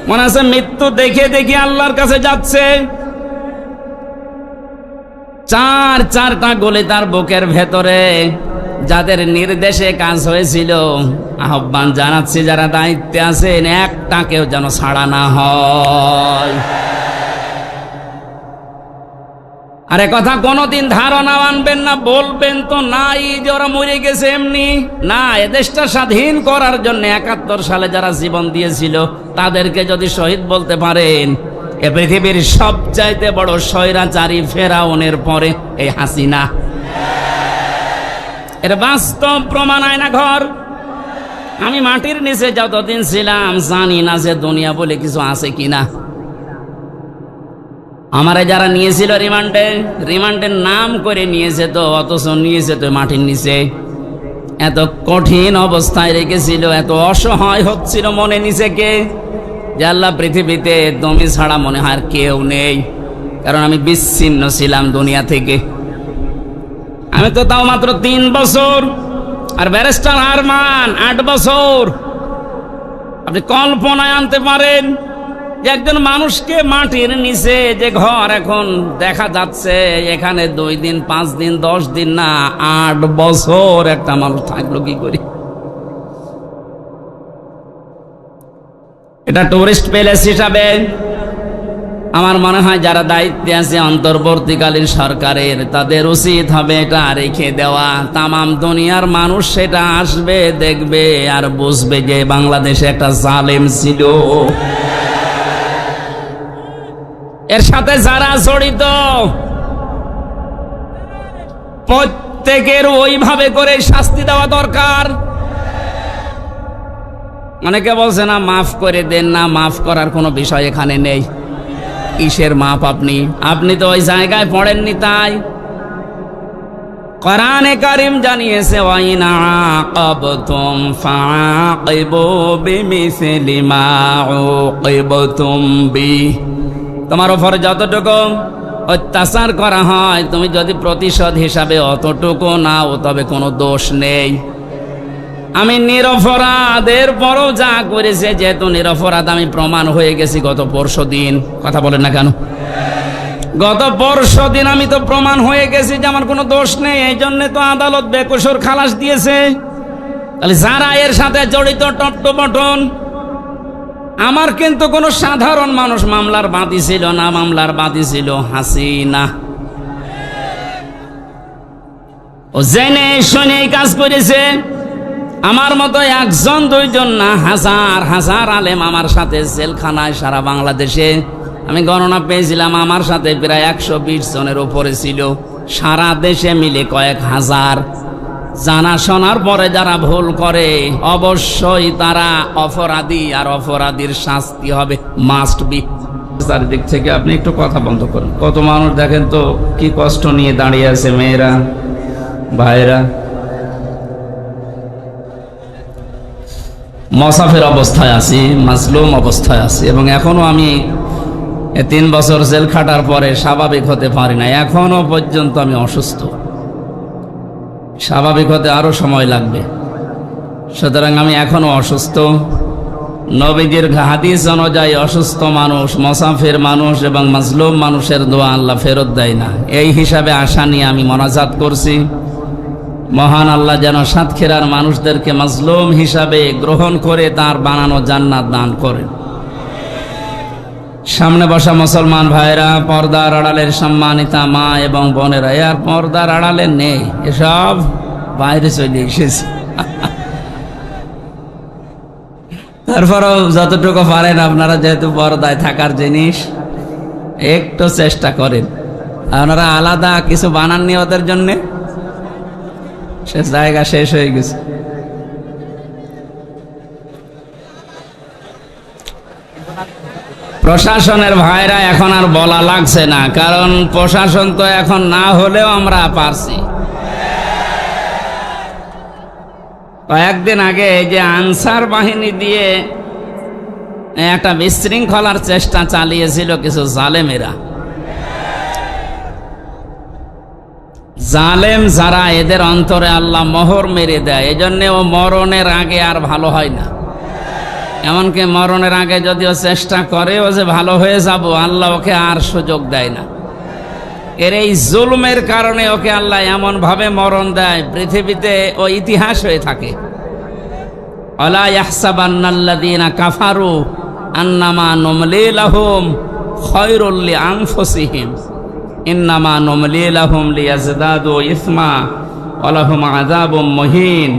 মনে আছে মৃত্যু দেখে দেখে আল্লাহর কাছে যাচ্ছে। চারটা গলি তার বুকের ভেতরে, যাদের নির্দেশে কাজ হয়েছিল, আহ্বান জানাচ্ছি যারা দায়িত্বে আছেন, একটাকেও যেন ছাড়া না হয়। আরে কথা কোনোদিন ধারণা আনবেন না, বলবেন তো নাই যে ওরা মরে গেছে এমনি না। এদেশটা স্বাধীন করার জন্য ৭১ সালে যারা জীবন দিয়েছিল তাদেরকে যদি শহীদ বলতে পারেন, এ পৃথিবীর সবচাইতে বড় স্বৈরাচারী ফেরাউনের পরে এই হাসিনা। এর বাস্তব প্রমাণ আয়না ঘর। আমি মাটির নিচে যতদিন ছিলাম জানি না যে দুনিয়া বলে কিছু আছে কিনা। আমারে যারা নিয়েছিল রিমান্ডের নাম করে নিয়েছে তো, অথচ নিয়েছে তো মাটির নিচে। এত কঠিন অবস্থায় রেখেছিল, এত অসহায় হচ্ছিল মনে নিচে কে, যে আল্লাহ পৃথিবীতে তুমি ছাড়া মনে হয় আর কেউ নেই। কারণ আমি বিচ্ছিন্ন ছিলাম দুনিয়া থেকে। আমি তো তাও মাত্র 3 বছর, আর ব্যারিস্টার আরমান 8 বছর। আপনি কল্পনায় আনতে পারেন যে একজন মানুষকে মাটির নিচে যে ঘর এখন দেখা যাচ্ছে, এখানে 2 দিন 5 দিন 10 দিন না 8 বছর একটা মানুষ থাকলো কি করে? এটা টুরিস্ট প্যালেস হিসাবে আমার মনে হয় যারা দায়িত্বে আছে অন্তর্বর্তীকালীন সরকারের, তাদের উচিত হবে এটা রেখে দেওয়া। তামাম দুনিয়ার মানুষ সেটা আসবে, দেখবে আর বুঝবে যে বাংলাদেশে একটা জালেম ছিল। এর সাথে যারা জড়িত প্রত্যেকের ওইভাবে করে শাস্তি দেওয়া দরকার। অনেকে বলছে না মাফ করে দেন, না মাফ করার কোনো বিষয় এখানে নেই। কিসের মাপ? আপনি তো ওই জায়গায় পড়েননি। তাই কোরআনে কারীম জানিয়েছে, ওয়াইন আকাবতুম ফাআকিবু বিমিসলি মা উকিবতুম বি। তোমার উপর যতটুকু অত্যাচার করা হয়, তুমি যদি প্রতিশোধ হিসাবে অতটুকু নাও, তবে কোনো দোষ নেই। আমি নিরপরাধের পরও যা করেছে, যেহেতু নিরপরাধ আমি প্রমাণ হয়ে গেছি গত পরশুদিন। কথা বলেন না কেন? গত পরশুদিন আমি তো প্রমাণ হয়ে গেছি যে আমার কোনো দোষ নেই। এই জন্য তো আদালত বেকসুর খালাস দিয়েছে। তাহলে যারা এর সাথে জড়িত টপটপটন, আমার কিন্তু কোনো সাধারণ মানুষ মামলার বাদী ছিল না, মামলার বাদী ছিল হাসিনা। ও জেনে শুনে কাজ করেছে। আমার মতো 1 জন 2 জন না, হাজার হাজার আলেম আমার সাথে জেলখানায় সারা বাংলাদেশে। আমি গণনা পেয়েছিলাম, আমার সাথে প্রায় 120 জনের উপরে ছিল, সারা দেশে মিলে কয়েক হাজার। জানা শোনার পরে যারা ভুল করে অবশ্যই তারা অপরাধী, আর অপরাধীর শাস্তি হবে মাস্ট বি। চারিদিক থেকে আপনি একটু কথা বন্ধ করুন। কত মানুষ দেখেন তো কি কষ্ট নিয়ে দাঁড়িয়ে আছে, মেয়েরা ভাইরা। মুসাফির অবস্থায় আছি, মাজলুম অবস্থায় আছি, এবং এখনো আমি 3 বছর জেল খাটার পরে স্বাভাবিক হতে পারি না। এখনো পর্যন্ত আমি অসুস্থ। স্বাভাবিক হতে আরো সময় লাগবে। সুতরাং আমি এখনো অসুস্থ। নবীজির হাদিস অনুযায়ী অসুস্থ মানুষ, মুসাফির মানুষ এবং মাজলুম মানুষের দোয়া আল্লাহ ফেরত দেয় না। এই হিসাবে আশা নিয়ে আমি মোনাজাত করছি, মহান আল্লাহ যেন সাতক্ষীরার মানুষদেরকে মাজলুম হিসাবে গ্রহণ করে তার বানানো জান্নাত দান করেন। সামনে বসা মুসলমান ভাইরা, পর্দার আড়ালের সম্মানিতা মা এবং বোনেরা, আর পর্দার আড়ালে নেই, এসব বাইরে চলে এসেছে। তারপরেও যতটুকু পারেন আপনারা, যেহেতু পর্দায় থাকার জিনিস, একটু চেষ্টা করেন। আপনারা আলাদা কিছু বানাননি ওদের জন্যে, সে জায়গা শেষ হয়ে গেছে। প্রশাসনের ভাইরা এখন আর বলা লাগছে না, কারণ প্রশাসন তো এখন না হলেও আমরা পারছি। কয়েকদিন আগে যে আনসার বাহিনী দিয়ে একটা বিশৃঙ্খলার চেষ্টা চালিয়েছিল কিছু জালেমেরা, জালেম যারা, এদের অন্তরে আল্লাহ মোহর মেরে দেয়। এজন্য ও মরণের আগে আর ভালো হয় না। এমনকি মরণের আগে যদিও চেষ্টা করে ও যে ভালো হয়ে যাব, আল্লাহ ওকে আর সুযোগ দেয় না। এর এই জুলমের কারণে ওকে আল্লাহ এমন ভাবে মরণ দেয়, পৃথিবীতে ও ইতিহাস হয়ে থাকে। আলা ইয়াহসাবান্নাল্লাযীনা কাফারু আন্নামা নুমলি লাহুম খায়রুল লিআনফুসিহিম ইন্নামা নুমলি লাহুম লিয়াজদাদু ইসমা ওয়া লাহুম আযাবুম মুহিন।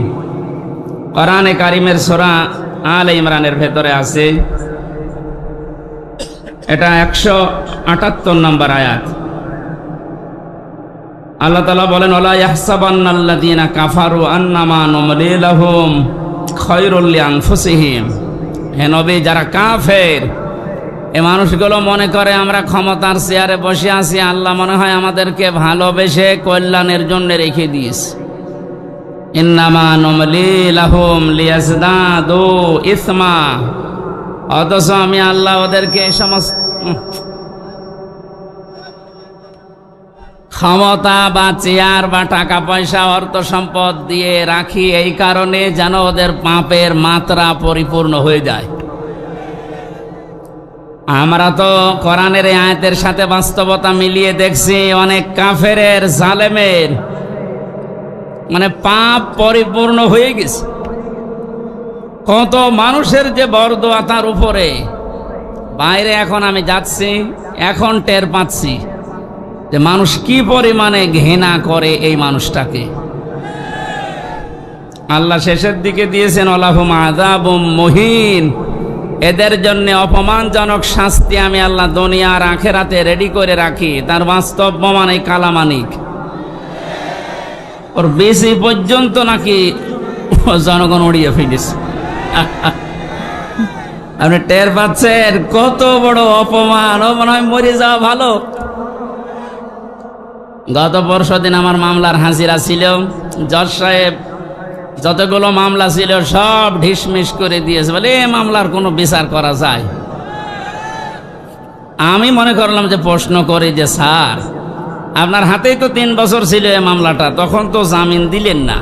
কোরআনে কারীমের সূরা আলে ইমরানের ভেতরে আছে, এটা 178 নম্বর আয়াত। আল্লাহ তাআলা বলেন, ওয়ালা ইয়াহসাবান্নাল্লাযীনা কাফারু আন্নামা নুমলি লাহুম খায়রুল লিআনফুসিহিম। হে নবী, যারা কাফের এ মানুষগুলো মনে করে আমরা ক্ষমতার চেয়ারে বসে আছি, আল্লাহ মনে হয় আমাদেরকে ভালোবেসে কল্যাণের জন্য রেখে দিয়েছে। ইন্নামা নুমলি লাহুম লিয়াজদাদু ইসমা, অথচ আমি আল্লাহ ওদেরকে সমস্ত ক্ষমতা বা চেয়ার বা টাকা পয়সা অর্থ সম্পদ দিয়ে রাখি এই কারণে যেন ওদের পাপের মাত্রা পরিপূর্ণ হয়ে যায়। আমরা তো কোরআনের এই আয়াতের সাথে বাস্তবতা মিলিয়ে দেখছি, অনেক কাফেরের জালেমের মানে পাপ পরিপূর্ণ হয়ে গেছে। কত মানুষের যে বরদোয়া তার উপরে, বাইরে এখন আমি যাচ্ছি, এখন টের পাচ্ছি যে মানুষ কি পরিমাণে ঘৃণা করে এই মানুষটাকে। আল্লাহ শেষের দিকে দিয়েছেন ওয়ালাহুম আযাবুম মুহিন, এদের জন্য অপমানজনক শাস্তি আমি আল্লাহ দুনিয়া আর আখিরাতে রেডি করে রাখি। তার বাস্তব প্রমাণ এই কালামানিক, ওর বেশি পর্যন্ত নাকি জনগণ উড়িয়ে ফেলেছে। আপনি টের পাচ্ছেন কত বড় অপমান, ও মনে হয় মরে যাওয়া ভালো। গত পরশু দিন আমার মামলার হাজিরা ছিল, জজ সাহেব যতগুলো মামলা ছিল সব ঢিসমিস করে দিয়েছে, বলে এ মামলার কোনো বিচার করা যায়। আমি মনে করলাম যে প্রশ্ন করি যে স্যার, আপনার হাতেই তো 3 বছর ছিল এই মামলাটা, তখন তো জামিন দিলেন না,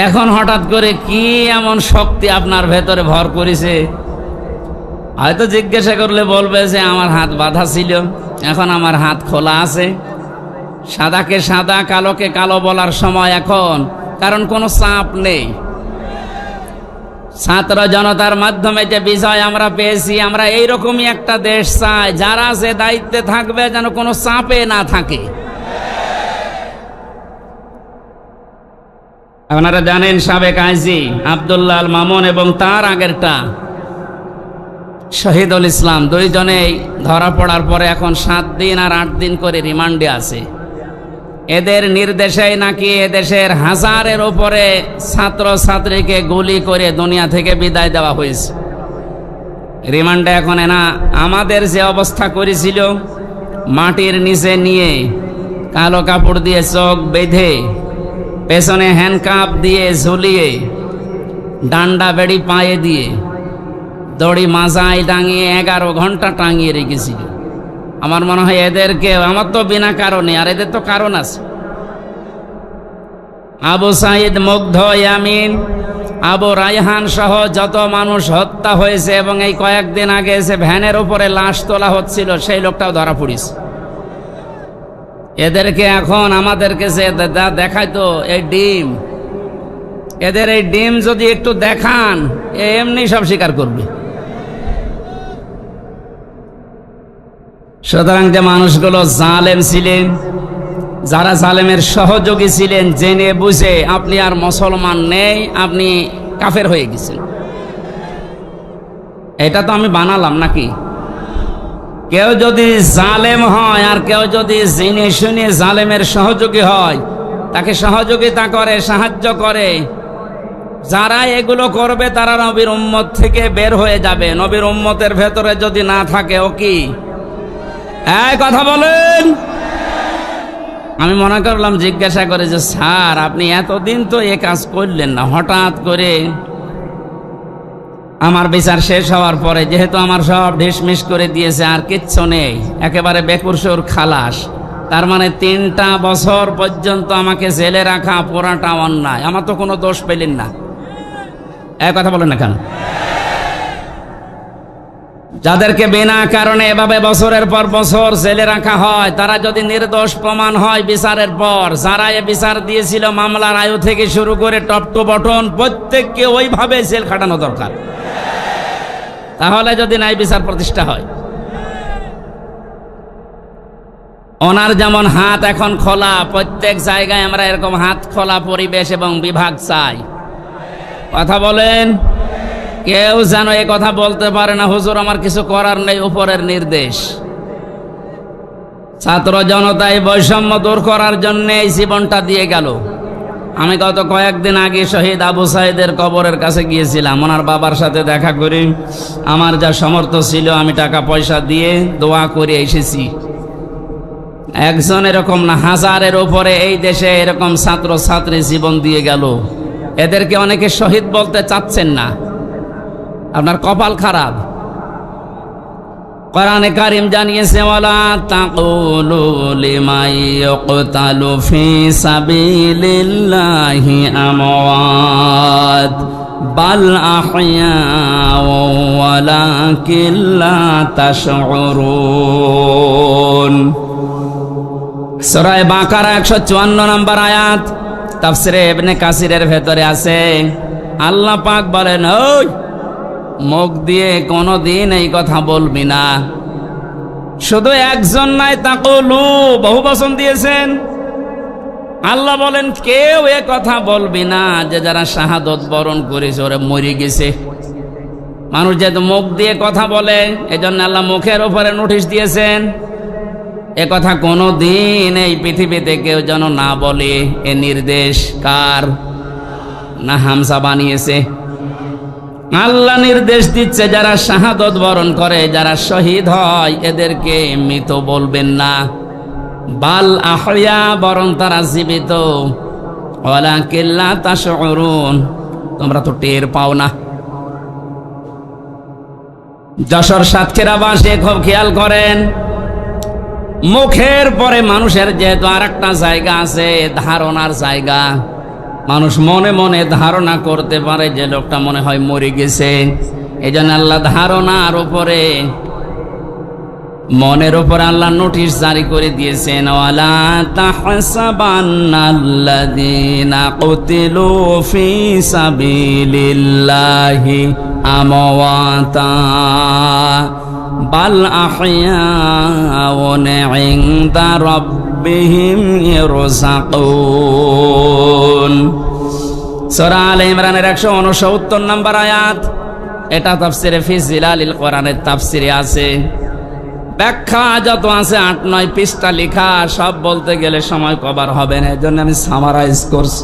এখন হঠাৎ করে কি এমন শক্তি আপনার ভেতরে ভর করেছে? হয়তো জিজ্ঞাসা করলে বলবে যে আমার হাত বাঁধা ছিল, এখন আমার হাত খোলা আছে। সাদাকে সাদা, কালোকে কালো বলার সময় এখন, কারণ কোনো চাপ নেই। ছাত্র জনতার মাধ্যমে যে বিজয় আমরা পেয়েছি, আমরা এইরকমই একটা দেশ চাই যারা যে দায়িত্বে থাকবে যেন কোনো চাপে না থাকে। আপনারা জানেন সাবেক আইজি আব্দুল্লাহ আল মামুন এবং তার আগেরটা শহীদুল ইসলাম, দুইজনেই ধরা পড়ার পরে এখন 7 দিন আর 8 দিন করে রিমান্ডে আছে। এদের নির্দেশে নাকি এদেশের হাজারের উপরে ছাত্র ছাত্রীকে গুলি করে দুনিয়া থেকে বিদায় দেওয়া হয়েছে। রিমান্ডে এখন এনা আমাদের যে অবস্থা করেছিল, মাটির নিচে নিয়ে কালো কাপড় দিয়ে চোখ বেঁধে, পেছনে হ্যান্ডকাপ দিয়ে ঝুলিয়ে, ডান্ডা বেড়ি পায়ে দিয়ে, দড়ি মাজায় টাঙিয়ে 11 ঘন্টা টাঙিয়ে রেখেছিল। আমার মনে হয় এদেরকে, আমার তো বিনা কারণে, আর এদের তো কারণ আছে। আবু সাইদ, মুগ্ধ, ইয়ামিন, আবু রায়হান সহ যত মানুষ হত্যা হয়েছে, এবং এই কয়েকদিন আগে এসে ভ্যানের উপরে লাশ তোলা হচ্ছিল, সেই লোকটাও ধরা পড়েছে। এদেরকে এখন আমাদেরকে যে দেখায় তো এই ডিম, এদের এই ডিম যদি একটু দেখান, এমনি সব স্বীকার করবে। সুতরাং যে মানুষগুলো জালেম ছিলেন, যারা জালেমের সহযোগী ছিলেন, জেনে বুঝে আপনি আর মুসলমান নেই, আপনি কাফের হয়ে গেছেন। এটা তো আমি বানালাম নাকি? কেউ যদি জালেম হয় আর কেউ যদি জেনে শুনে জালেমের সহযোগী হয়, তাকে সহযোগিতা করে, সাহায্য করে, যারা এগুলো করবে তারা নবীর উম্মত থেকে বের হয়ে যাবে। নবীর উম্মতের ভেতরে যদি না থাকে, ও কি? এই কথা বলেন। আমি মনে করলাম জিজ্ঞাসা করে যে স্যার, আপনি এতদিন তো এ কাজ করলেন না, হঠাৎ করে আমার বিচার শেষ হওয়ার পরে যেহেতু আমার সব ঢিসমিস করে দিয়েছে, আর কিচ্ছু নেই, একেবারে বেকসুর খালাস, তার মানে 3টা বছর পর্যন্ত আমাকে জেলে রাখা পুরাটা অন্যায়, আমার তো কোনো দোষ পেলেন না। এক কথা বলেন না কেন? যাদেরকে বিনা কারণে এভাবে বছরের পর বছর জেলে রাখা হয়, তারা যদি নির্দোষ প্রমাণ হয় বিচারের পর, যারা এ বিচার দিয়েছিল মামলার আয়ু থেকে শুরু করে টপ টু বটন প্রত্যেককে ওইভাবে জেল খাটানো দরকার। তাহলে যদি নাই বিচার প্রতিষ্ঠা হয়। ওনার যেমন হাত এখন খোলা, প্রত্যেক জায়গায় আমরা এরকম হাত খোলা পরিবেশ এবং বিভাগ চাই। কথা বলেন। কেউ যেন এ কথা বলতে পারে না হুজুর আমার কিছু করার নেই, উপরের নির্দেশ। ছাত্র জনতায় বৈষম্য দূর করার জন্য এই জীবনটা দিয়ে গেল। আমি গত কয়েকদিন আগে শহীদ আবু সাইদের কবরের কাছে গিয়েছিলাম, ওনার বাবার সাথে দেখা করি। আমার যা সামর্থ্য ছিল আমি টাকা পয়সা দিয়ে দোয়া করে এসেছি। একজন এরকম না, হাজারের উপরে এই দেশে এরকম ছাত্র ছাত্রী জীবন দিয়ে গেল। এদেরকে অনেকে শহীদ বলতে চাচ্ছেন না, আপনার কপাল খারাপ। কোরআনে কারীম জানিয়েছে ওয়ালা তাকুলু লিমান ইয়ুকতালু ফি সাবিলিল্লাহি আমওয়াত বাল আহইয়াউ ওয়ালাকিন লা তাশউরুন। সূরা বাকারা 154 নম্বর আয়াত, তাফসিরে ইবনে কাসিরের ভেতরে আছে। আল্লাহ পাক বলেন, ওই মুখ দিয়ে কোনোদিন এই কথা বলবি না। শুধু একজন নাই, তাকুলু বহু বচন দিয়েছেন। আল্লাহ বলেন কেউ এ কথা বলবি না যে যারা শাহাদত বরণ করেছে ওরা মরে গেছে। মানুষ যেহেতু মুখ দিয়ে কথা বলে, এজন্য আল্লাহ মুখের উপরে নোটিশ দিয়েছেন এ কথা কোনোদিন এই পৃথিবীতে কেউ যেন না বলে। এ নির্দেশ কার? না হামজা বানিয়েছে? আল্লাহ নির্দেশ দিচ্ছে যারা শাহাদত বরণ করে, যারা শহীদ হয়, এদেরকে মৃত বলবেন না। বাল আহইয়া, বরং তারা জীবিত। ওয়ালাকিন লা তাশউরুন, তোমরা তো টের পাও না। যশোর সাতক্ষীরাবাসী খুব খেয়াল করেন, মুখের পরে মানুষের যেহেতু আর একটা জায়গা আছে, ধারণার জায়গা। মানুষ মনে মনে ধারণা করতে পারে যে লোকটা মনে হয় মরে গেছে। এই জন্য আল্লাহ ধারণার উপরে, মনের উপরে আল্লাহ নোটিশ জারি করে দিয়েছেন। ওয়ালা তাহসাবান্নাল্লাযীনা কুতিলু ফি সাবিলিল্লাহি আমওয়াতা বাল আহইয়াউন ইনদা রাব্বিহিম ইরযাকুন। সূরা আলে ইমরানের 169 নম্বর আয়াত। এটা তাফসিরে ফি জিলালিল কোরআনের তাফসিরে আছে। ব্যাখ্যা যত আছে 8-9 পৃষ্ঠা লেখা, সব বলতে গেলে সময় কভার হবে না, এজন্য আমি সামারাইজ করছি।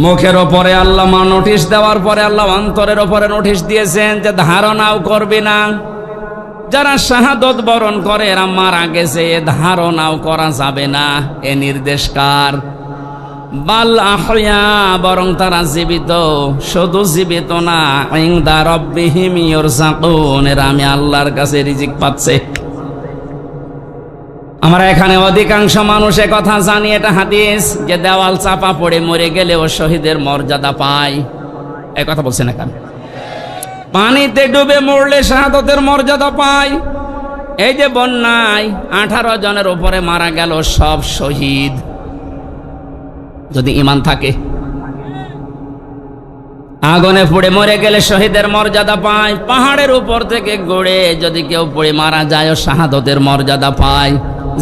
মুখের ওপরে আল্লাহ নোটিশ দেওয়ার পরে আল্লাহ অন্তরের ওপরে নোটিশ দিয়েছেন যে ধারণাও করবি না। যারা শাহাদত বরণ করে এরা মারা গেছে, এ ধারণাও করা যাবে না। এ নির্দেশ কার? বাল আহইয়া, বরং তারা জীবিত। শুধু জীবিত না, ইনদা রাব্বিহিম ইরযাকুন, এরা আমি আল্লাহর কাছে রিজিক পাচ্ছে। আমরা এখানে অধিকাংশ মানুষ কথা জানি, এটা হাদিস, যে দেওয়াল চাপা পড়ে মরে গেলে ও শহীদের মর্যাদা পায়। এই কথা বলছেন না কেন? পানিতে ডুবে মরলে শাহাদতের মর্যাদা পায়। এই যে বন্যায় 18 জনের উপরে মারা গেল, সব শহীদ যদি ঈমান থাকে। আগুনে পুড়ে মরে গেলে শহীদের মর্যাদা পায়। পাহাড়ের উপর থেকে গড়ে যদি কেউ পড়ে মারা যায়, ও শাহাদতের মর্যাদা পায়।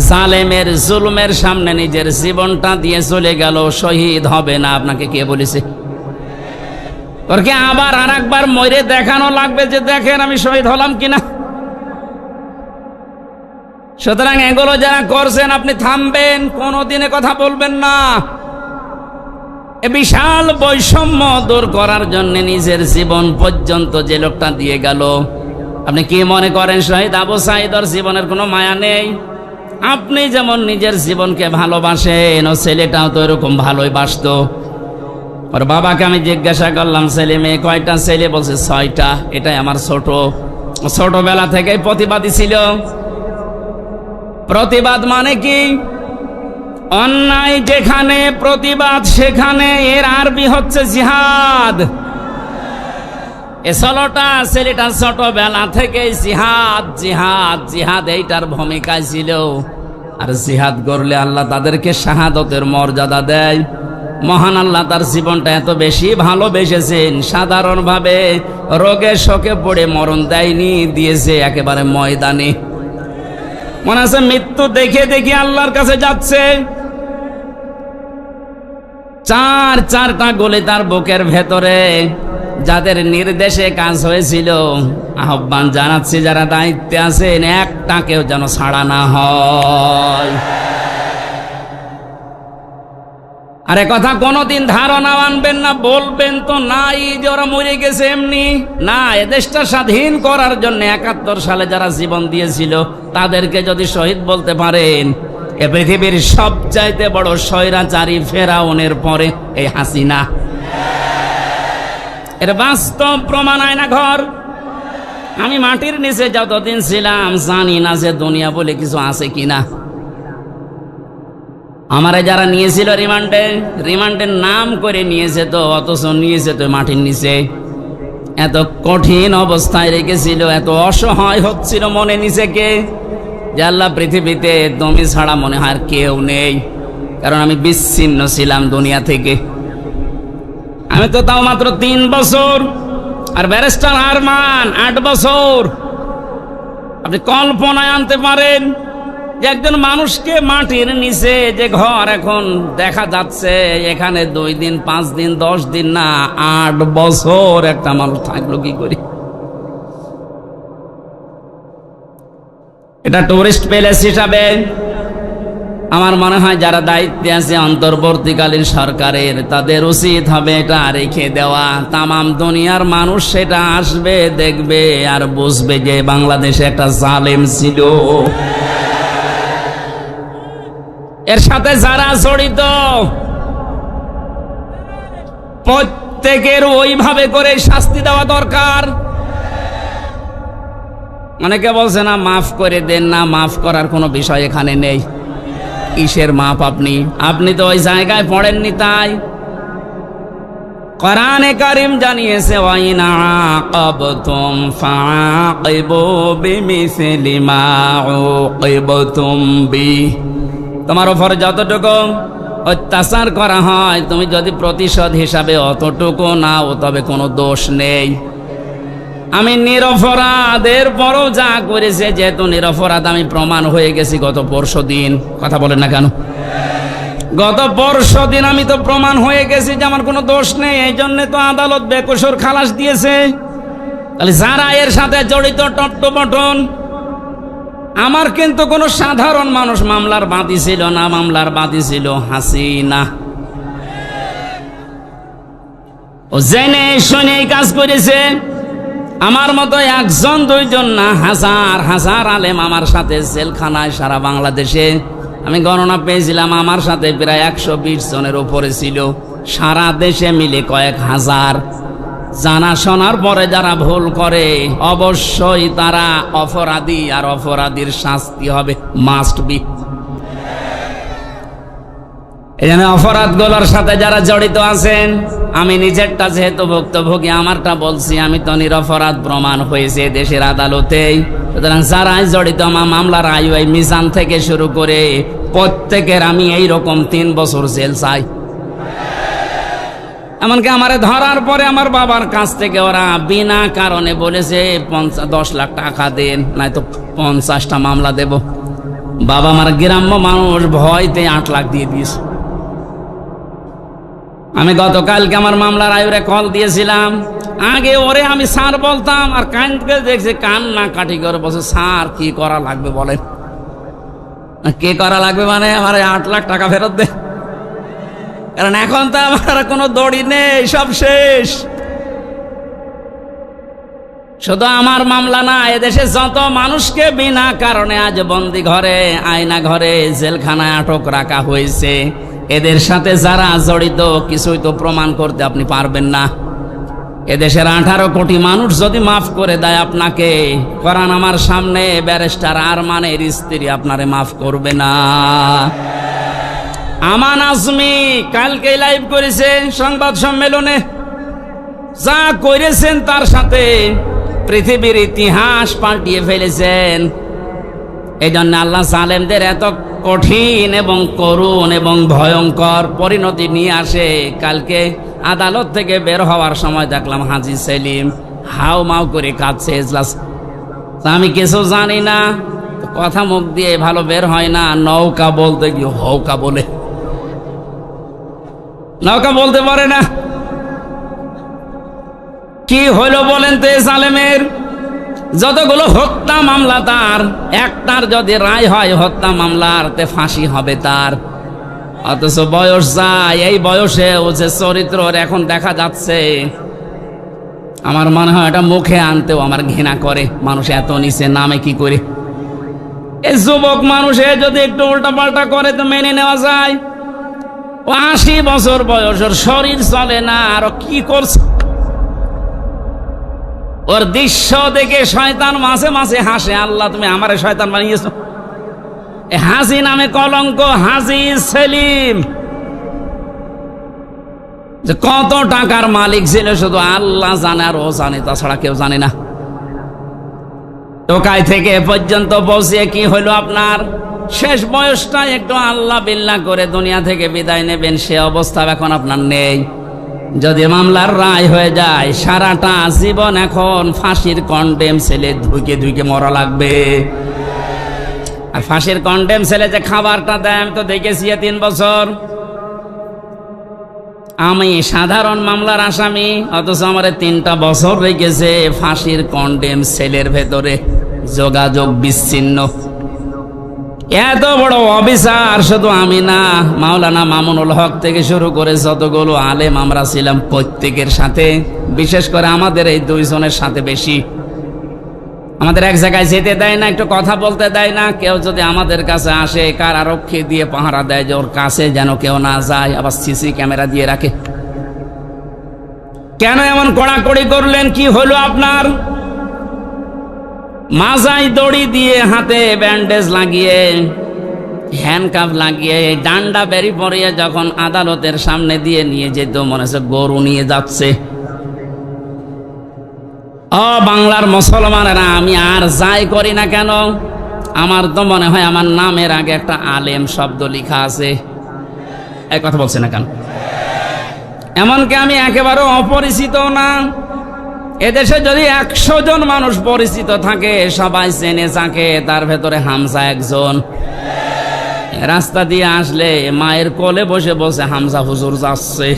জালেমের জুলুমের সামনে নিজের জীবনটা দিয়ে চলে গেল, শহীদ হবে না। আপনাকে কে বলেছে? ওরকে আবার আর একবার মরে দেখানো লাগবে যে দেখেন আমি শহীদ হলাম কিনা। সুতরাং এগুলো যারা করছেন আপনি থামবেন, কোনোদিনে কথা বলবেন না। এ বিশাল বৈষম্য দূর করার জন্য নিজের জীবন পর্যন্ত যে লোকটা দিয়ে গেল, আপনি কি মনে করেন শহীদ আবু সাঈদের জীবনের কোনো মায়া নেই? আপনি যেমন নিজের জীবনকে ভালোবাসেন, ও ছেলেটাও তো এরকম ভালোই বাসতো। ওর বাবাকে আমি জিজ্ঞাসা করলাম ছেলে মেয়ে কয়টা? ছেলে বলছে 6টা। এটাই আমার ছোটবেলা থেকেই প্রতিবাদী ছিল। প্রতিবাদ মানে কি? অন্যায় যেখানে প্রতিবাদ সেখানে, এর আরবি হচ্ছে জিহাদ। এ ছেলেটা ছোটবেলা থেকে জিহাদ জিহাদ জিহাদ এইটার ভূমিকায় ছিল। আর জিহাদ করলে আল্লাহ তাদেরকে শাহাদতের মর্যাদা দেয়। মহান আল্লাহ তার জীবনটা এত বেশি ভালোবেসেছেন, সাধারণভাবে রোগে শোকে পড়ে মরণ দেয়নি, দিয়েছে একেবারে ময়দানে। মনে আছে মৃত্যু দেখে দেখে আল্লাহর কাছে যাচ্ছে, চারটা গোলে তার বুকের ভেতরে। যাদের নির্দেশে কাজ হয়েছিল, আহ্বান জানাচ্ছি যারা দায়িত্বে আছেন, একটাকেও যেন ছাড়া না হয়। আরে কথা কোনোদিন ধারণা আনবেন না, বলবেন তো নাই যে ওরা মরে গেছে এমনি না। এ দেশটা স্বাধীন করার জন্য ৭১ সালে যারা জীবন দিয়েছিল তাদেরকে যদি শহীদ বলতে পারেন, এ পৃথিবীর সবচাইতে বড় স্বৈরাচারী ফেরাউনের পরে এই হাসিনা। এর বাস্তব প্রমাণ আয়না ঘর। আমি মাটির নিচে যতদিন ছিলাম জানি না যে দুনিয়া বলে কিছু আছে কিনা। আমারে যারা নিয়েছিল রিমান্ডের নাম করে নিয়েছে তো, অথচ নিয়েছে তো মাটির নিচে। এত কঠিন অবস্থায় রেখেছিল, এত অসহায় হচ্ছিল মনে নিজেকে যে আল্লাহ পৃথিবীতে তুমি ছাড়া মনে হয় আর কেউ নেই। কারণ আমি বিচ্ছিন্ন ছিলাম দুনিয়া থেকে। আমি তো তাও মাত্র 3 বছর, আর ব্যারিস্টার আরমান 8 বছর। আপনি কল্পনায় আনতে পারেন যে একজন মানুষকে মাটির নিচে যে ঘর এখন দেখা যাচ্ছে, এখানে 2 দিন 5 দিন 10 দিন না 8 বছর একটা মানুষ থাকলো কি করে? এটা টুরিস্ট প্লেস হিসাবে আমার মনে হয় যারা দায়িত্বে আছে অন্তর্বর্তীকালীন সরকারের, তাদের উচিত হবে এটা রেখে দেওয়া। তামাম দুনিয়ার মানুষ সেটা আসবে, দেখবে আর বুঝবে যে বাংলাদেশে একটা জালেম ছিল। এর সাথে যারা জড়িত প্রত্যেকের ওইভাবে করে শাস্তি দেওয়া দরকার। অনেকে বলছে না মাফ করে দেন, না মাফ করার কোনো বিষয় এখানে নেই। কিসের মাপ? আপনি তো ওই জায়গায় পড়েননি। তাই কোরআনে কারীম জানিয়েছে, ওয়াইন আকাবতুম ফাআকিবু বিমিসলি মা উকিবতুম বিহি। তোমার উপর যতটুকু অত্যাচার করা হয়, তুমি যদি প্রতিশোধ হিসাবে অতটুকু নাও, তবে কোনো দোষ নেই। আমি নিরপরাধের পরও যা করেছে, যেহেতু নিরপরাধ আমি প্রমাণ হয়ে গেছি গত পরশুদিন। কথা বলেন না কেন? গত পরশুদিন আমি তো প্রমাণ হয়ে গেছি যে আমার কোনো দোষ নেই। এই জন্য তো আদালত বেকসুর খালাস দিয়েছে। তাহলে যারা এর সাথে জড়িত টপটপটন, আমার কিন্তু কোনো সাধারণ মানুষ মামলার বাদী ছিল না, মামলার বাদী ছিল হাসিনা। ও জেনে শুনে কাজ করেছে। আমার মতো 1 জন 2 জন না, হাজার হাজার আলেম আমার সাথে জেলখানায় সারা বাংলাদেশে। আমি গণনা পেয়েছিলাম, আমার সাথে প্রায় 120 জনের উপরে ছিল, সারা দেশে মিলে কয়েক হাজার। জানা শোনার পরে যারা ভুল করে অবশ্যই তারা অপরাধী, আর অপরাধীর শাস্তি হবে মাস্ট বি। এই জন্য অপরাধগুলোর সাথে যারা জড়িত আছেন, আমি নিজেরটা যেহেতু ভুক্তভোগী, আমারটা বলছি, আমি তো নিরপরাধ প্রমাণ হয়েছে দেশের আদালতেই। সুতরাং যারাই জড়িত, আমার মামলার আইওয়াই মিজান থেকে শুরু করে প্রত্যেকের আমি এইরকম 3 বছর জেল চাই। এমনকি আমারে ধরার পরে আমার বাবার কাছ থেকে ওরা বিনা কারণে বলেছে 10 লাখ টাকা দেন, নয়তো 50টা মামলা দেব। বাবা আমার গ্রাম্য মানুষ, ভয়তে 8 লাখ দিয়ে দিয়েছে। আমি গতকালকে আমার মামলার আয়ুরে কল দিয়েছিলাম। আগে ওরে আমি স্যার বলতাম, আর কানকে দেখছে কান্না কাটি করে বসে, স্যার কি করা লাগবে বলেন? কি করা লাগবে মানে আমার 8 লাখ টাকা ফেরত দে। কারণ এখন তো আমার কোনো দড়ি নেই, সব শেষ। শুধু আমার মামলা না, এদেশে যত মানুষকে বিনা কারণে আজ বন্দি ঘরে, আয়না ঘরে, জেলখানায় আটক রাখা হয়েছে, এদের সাথে যারা জড়িত কিছুই তো প্রমাণ করতে আপনি পারবেন না। এদেশের 18 কোটি মানুষ যদি মাফ করে দেয় আপনাকে, কোরআন আমার সামনে ব্যারিস্টার আরমানের স্ত্রী আপনারে মাফ করবে না। আমান আজমি কালকে লাইভ করেছে সংবাদ সম্মেলনে, যা করেছেন তার সাথে পৃথিবীর ইতিহাস পাল্টিয়ে ফেলেছেন। এই জন্য আল্লাহ জালেমদের এত কঠিন এবং করুণ এবং ভয়ঙ্কর পরিণতি নিয়ে আসে। কালকে আদালত থেকে বের হওয়ার সময় দেখলাম হাজী সেলিম হাউ মাউ করে কাঁদছে। এজলাস আমি কিছু জানি না, কথা মুখ দিয়ে ভালো বের হয় না। নৌকা বলতে কি হৌকা বলে, নৌকা বলতে পারে না। কি হইল বলেন তো? জালেমের যতগুলো হত্যা মামলা, তার একটার যদি রায় হয় হত্যা মামলার, তে ফাঁসি হবে তার। অথচ বয়স যায়, এই বয়সে ও যে চরিত্র এখন দেখা যাচ্ছে, আমার মনে হয় এটা মুখে আনতেও আমার ঘৃণা করে। মানুষ এত নিচে নামে কি করে? এই যুবক মানুষে যদি একটু উল্টা পাল্টা করে তো মেনে নেওয়া যায়। ও 80 বছর বয়স, ওর শরীর চলে না, আর কি করছে? ওর দৃশ্য দেখে শয়তান মাঝে মাঝে হাসে, আল্লাহ তুমি আমারে শয়তান বানিয়েছো। হাজি নামে কলঙ্ক, হাজি সেলিম যে কত টাকার মালিক ছিল শুধু আল্লাহ জানে, আর ও জানে, তাছাড়া কেউ জানে না। টোকাই থেকে এ পর্যন্ত পৌঁছিয়ে কি হইল আপনার? শেষ বয়সটা একটু আল্লাহ বিল্লাহ করে দুনিয়া থেকে বিদায় নেবেন, সে অবস্থা এখন আপনার নেই। যদি মামলার রায় হয়ে যায়, সারাটা জীবন এখন ফাঁসির কন্ডেম সেলে ধুইকে ধুইকে মরা লাগবে। আর ফাঁসির কন্ডেম সেলে যে খাবারটা দেয় আমি তো দেখেছি 3 বছর। আমি সাধারণ মামলার আসামি, অথচ আমার 3টা বছর রেখেছে ফাঁসির কন্ডেম সেলের ভেতরে, যোগাযোগ বিচ্ছিন্ন। এত বড় অফিসার শুধু আমি না, মাওলানা মামুনুল হক থেকে শুরু করে যতগুলো আলেম আমরা ছিলাম, প্রত্যেকের সাথে, বিশেষ করে আমাদের এই 2 জনের সাথে বেশি। আমাদের এক জায়গায় যেতে দেয় না, একটু কথা বলতে দেয় না। কেউ যদি আমাদের কাছে আসে, কারারক্ষী দিয়ে পাহারা দেয় যে ওর কাছে যেন কেউ না যায়, আবার সিসি ক্যামেরা দিয়ে রাখে। কেন এমন কড়াকড়ি করলেন? কি হলো আপনার? মাজায় দড়ি দিয়ে, হাতে ব্যান্ডেজ লাগিয়ে, হ্যান্ডকাফ লাগিয়ে, ডান্ডা বেরি পরিয়ে যখন আদালতের সামনে দিয়ে নিয়ে যেত, মনে হচ্ছে গরু নিয়ে যাচ্ছে। ও বাংলার মুসলমানেরা, আমি আর যাই করি না কেন, আমার তো মনে হয় আমার নামের আগে একটা আলেম শব্দ লেখা আছে। এই কথা বলছে না কেন? এমনকি আমি একেবারে অপরিচিত না। এদেশে যদি 100 জন মানুষ পরিচিত থাকে, সবাই চেনে যাকে, তার ভেতরে হামজা একজন। রাস্তা দিয়ে আসলে মায়ের কোলে বসে বসে হামজা হুজুর যাচ্ছে,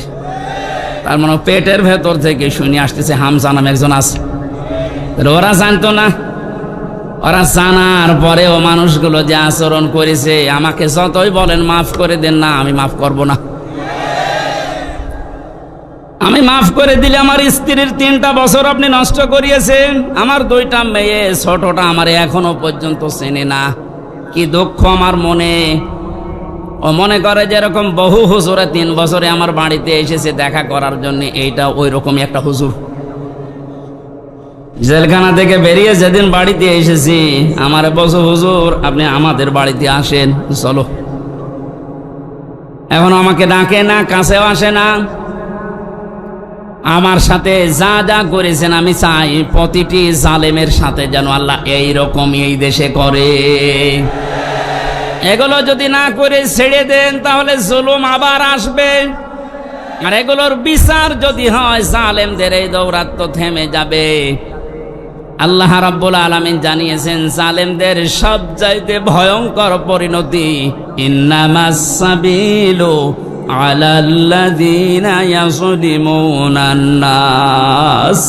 তার মানে পেটের ভেতর থেকে শুনে আসতেছে হামজা নামে একজন আছে। ওরা জানতো না। ওরা জানার পরেও মানুষগুলো যে আচরণ করেছে, আমাকে যতই বলেন মাফ করে দেন না, আমি মাফ করব না। আমি মাফ করে দিলে আমার স্ত্রীর 3টা বছর আপনি নষ্ট করিয়েছেন। আমার 2টা মেয়ে, ছোটটা আমার এখনো পর্যন্ত চেনে না। কি দুঃখ আমার মনে। ও মনে করে যেরকম বহু হুজুরে 3 বছরে আমার বাড়িতে এসেছে দেখা করার জন্য, এইটা ওই রকমই একটা হুজুর। জেলখানা থেকে বেরিয়ে যেদিন বাড়িতে এসেছি, আমার বলছে হুজুর আপনি আমাদের বাড়িতে আসেন, চলো। এখন আমাকে ডাকে না, কাছেও আসে না। আমার সাথে যা যা করেছেন, আমি চাই প্রতিটি জালেমের সাথে যেন আল্লাহ এইরকমই এই দেশে করে। এগুলো যদি না করে ছেড়ে দেন, তাহলে জুলুম আবার আসবে। আর এগুলোর বিচার যদি হয়, জালেমদের এই দৌরাত্ম থেমে যাবে। আল্লাহ রাব্বুল আলামিন জানিয়েছেন, জালেমদের সবচাইতে ভয়ঙ্কর পরিণতি, ইন্নামাস সাবিলু আলাল্লাযীনা ইয়াযলিমুনান নাস।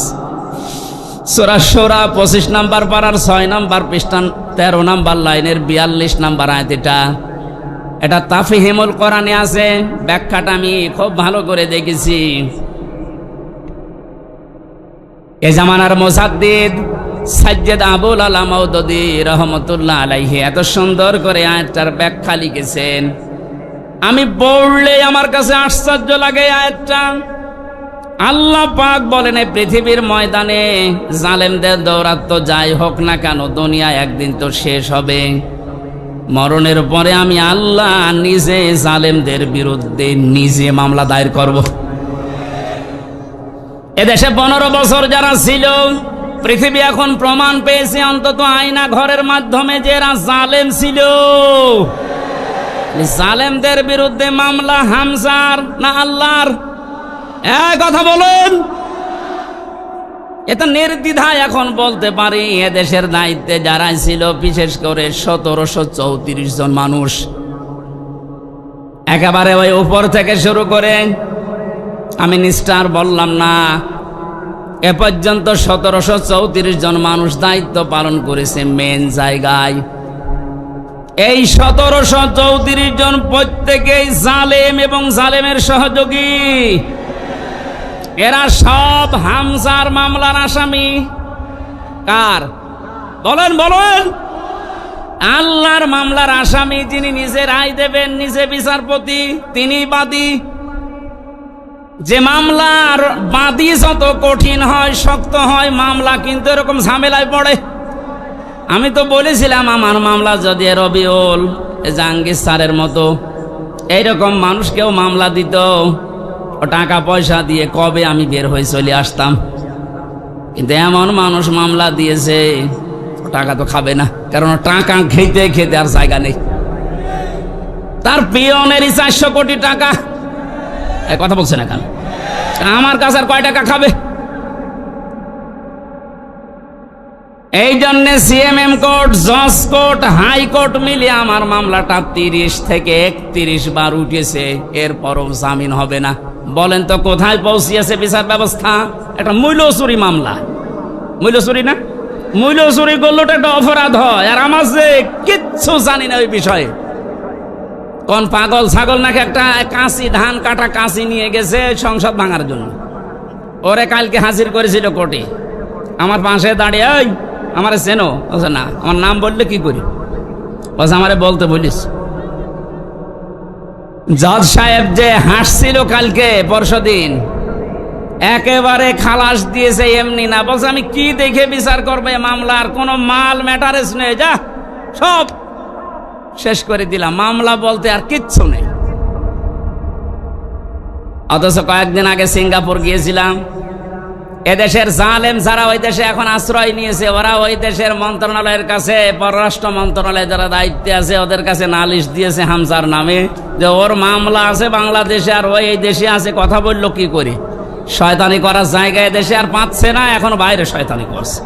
সূরা শূরা 25 নম্বর পারার 6 নম্বর পৃষ্ঠা 13 নম্বর লাইনের 42 নম্বর আয়াত। এটা তাফহিমুল কোরআনে আছে, ব্যাখ্যাটা আমি খুব ভালো করে দেখেছি। এ জামানার মুজাদ্দিদ সাজ্জাদ আবুল আলা মাউদুদী রহমাতুল্লাহ আলাইহি এত সুন্দর করে আয়াতটার ব্যাখ্যা লিখেছেন। আমি পড়লে আমার কাছে আশ্চর্য লাগে আয়াতটা। আল্লাহ পাক বলেন, এই পৃথিবীর ময়দানে জালেমদের দৌরাত্ম যাই হোক না কেন, দুনিয়া একদিন তো শেষ হবে। মরণের পরে আমি আল্লাহ নিজে জালেমদের বিরুদ্ধে নিজে মামলা দায়ের করব। এদেশে 15 বছর যারা ছিল, পৃথিবী এখন প্রমাণ পেয়েছে অন্তত আয়না ঘরের মাধ্যমে যে এরা জালেম ছিল। জালেমদের বিরুদ্ধে মামলা হামজার না আল্লাহর? কথা বলেন। এটা নির্দ্বিধায় এখন বলতে পারি এদেশের দায়িত্বে যারা ছিল, বিশেষ করে 1734 জন মানুষ, একেবারে ওই উপর থেকে শুরু করে, আমি নিষ্ঠার বললাম না, এ পর্যন্ত 1734 জন মানুষ দায়িত্ব পালন করেছে মেন জায়গায়। এই 1734 জন প্রত্যেকেই জালেম এবং জালেমের সহযোগী। এরা সব হামজার মামলার আসামি। কার? বলেন বলেন। আল্লাহর মামলার আসামি, যিনি নিজে রায় দেবেন, নিজে বিচারপতি, তিনি বাদী। যে মামলার বাদী যত কঠিন হয়, শক্ত হয় মামলা, কিন্তু এরকম ঝামেলায় পড়ে। আমি তো বলেছিলাম আমার মামলা যদি রবিউল জাহাঙ্গীর স্যারের মতো এইরকম মানুষকেও মামলা দিত, টাকা পয়সা দিয়ে কবে আমি বের হয়ে চলে আসতাম। কিন্তু এমন মানুষ মামলা দিয়েছে, টাকা তো খাবে না, কারণ টাকা খেতে খেতে আর জায়গা নেই। তার পিয়নেরই 400 কোটি টাকা। কথা বলছে না কেন? আমার কাছে আর কয় টাকা খাবে? এই জন্য সিএমএম কোর্ট, জজ কোর্ট, হাইকোর্ট মিলিয়ে আমার মামলাটা 30 থেকে 31 বার উঠেছে, এরপরও জামিন হবে না। বলেন তো কোথায় পৌঁছিয়েছে বিচার ব্যবস্থা? একটা মূল্য চুরি মামলা। মূল্য চুরি না? মূল্য চুরি করলে একটা অপরাধ হয়, আর আমার যে কিচ্ছু জানি না ওই বিষয়ে। কোন পাগল ছাগল নাকি একটা কাঁচি, ধান কাটা কাঁচি নিয়ে গেছে সংসদ ভাঙার জন্য। ওরে কালকে হাজির করেছিল কোর্টে। আমার পাশে দাঁড়িয়ে, ওই আমারে চেনো? বলছে না। আমার নাম বললে কি করি? বলছে আমারে বলতে বলিস। জজ সাহেব যে হাসছিল কালকে পরশুদিন, একেবারে খালাস দিয়েছে এমনি না। বলছে আমি কি দেখে বিচার করবো মামলার? কোনো মাল ম্যাটারেস নেই, যা সব শেষ করে দিলাম। মামলা বলতে আর কিচ্ছু নেই। অথচ কয়েকদিন আগে সিঙ্গাপুর গিয়েছিলাম। এদেশের জালেম যারা ওই দেশে এখন আশ্রয় নিয়েছে, ওরা ওই দেশের মন্ত্রণালয়ের কাছে, পররাষ্ট্র মন্ত্রণালয়ে যারা দায়িত্বে আছে, ওদের কাছে নালিশ দিয়েছে হামজার নামে, যে ওর মামলা আছে বাংলাদেশে আর ওই এই দেশে আছে। কথা বললো কি করি? শয়তানি করার জায়গায় দেশে আর পাচ্ছে না, এখন বাইরে শয়তানি করছে।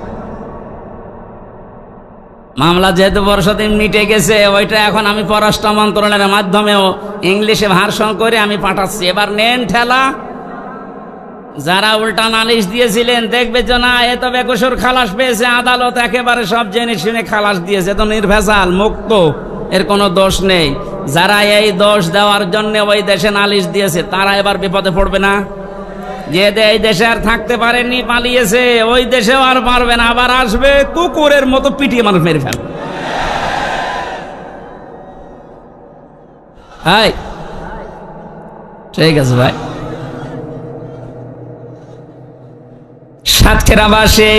মামলা যেহেতু বর্ষদিন মিটে গেছে, ওইটা এখন আমি পররাষ্ট্র মন্ত্রণালয়ের মাধ্যমেও ইংলিশে ভার্সন করে আমি পাঠাচ্ছি। এবার নেন ঠেলা। যারা উল্টা নালিশ দিয়েছিলেন, দেখবে যে না এ তো বেকসুর খালাস পেয়েছে, আদালত একেবারে সব জেনে শুনে খালাস দিয়েছে, তো নির্ভেজাল মুক্ত, এর কোনো দোষ নেই। যারা এই দোষ দেওয়ার জন্য ওই দেশে নালিশ দিয়েছে, তারা এবার বিপদে পড়বে না? যে এই দেশে আর থাকতে পারেনি, পালিয়েছে, ওই দেশেও আর পারবে না, আবার আসবে, কুকুরের মতো পিটিয়ে মানুষ মেরে ফেলবে। ঠিক আছে ভাই। সাতক্ষীরাবাসী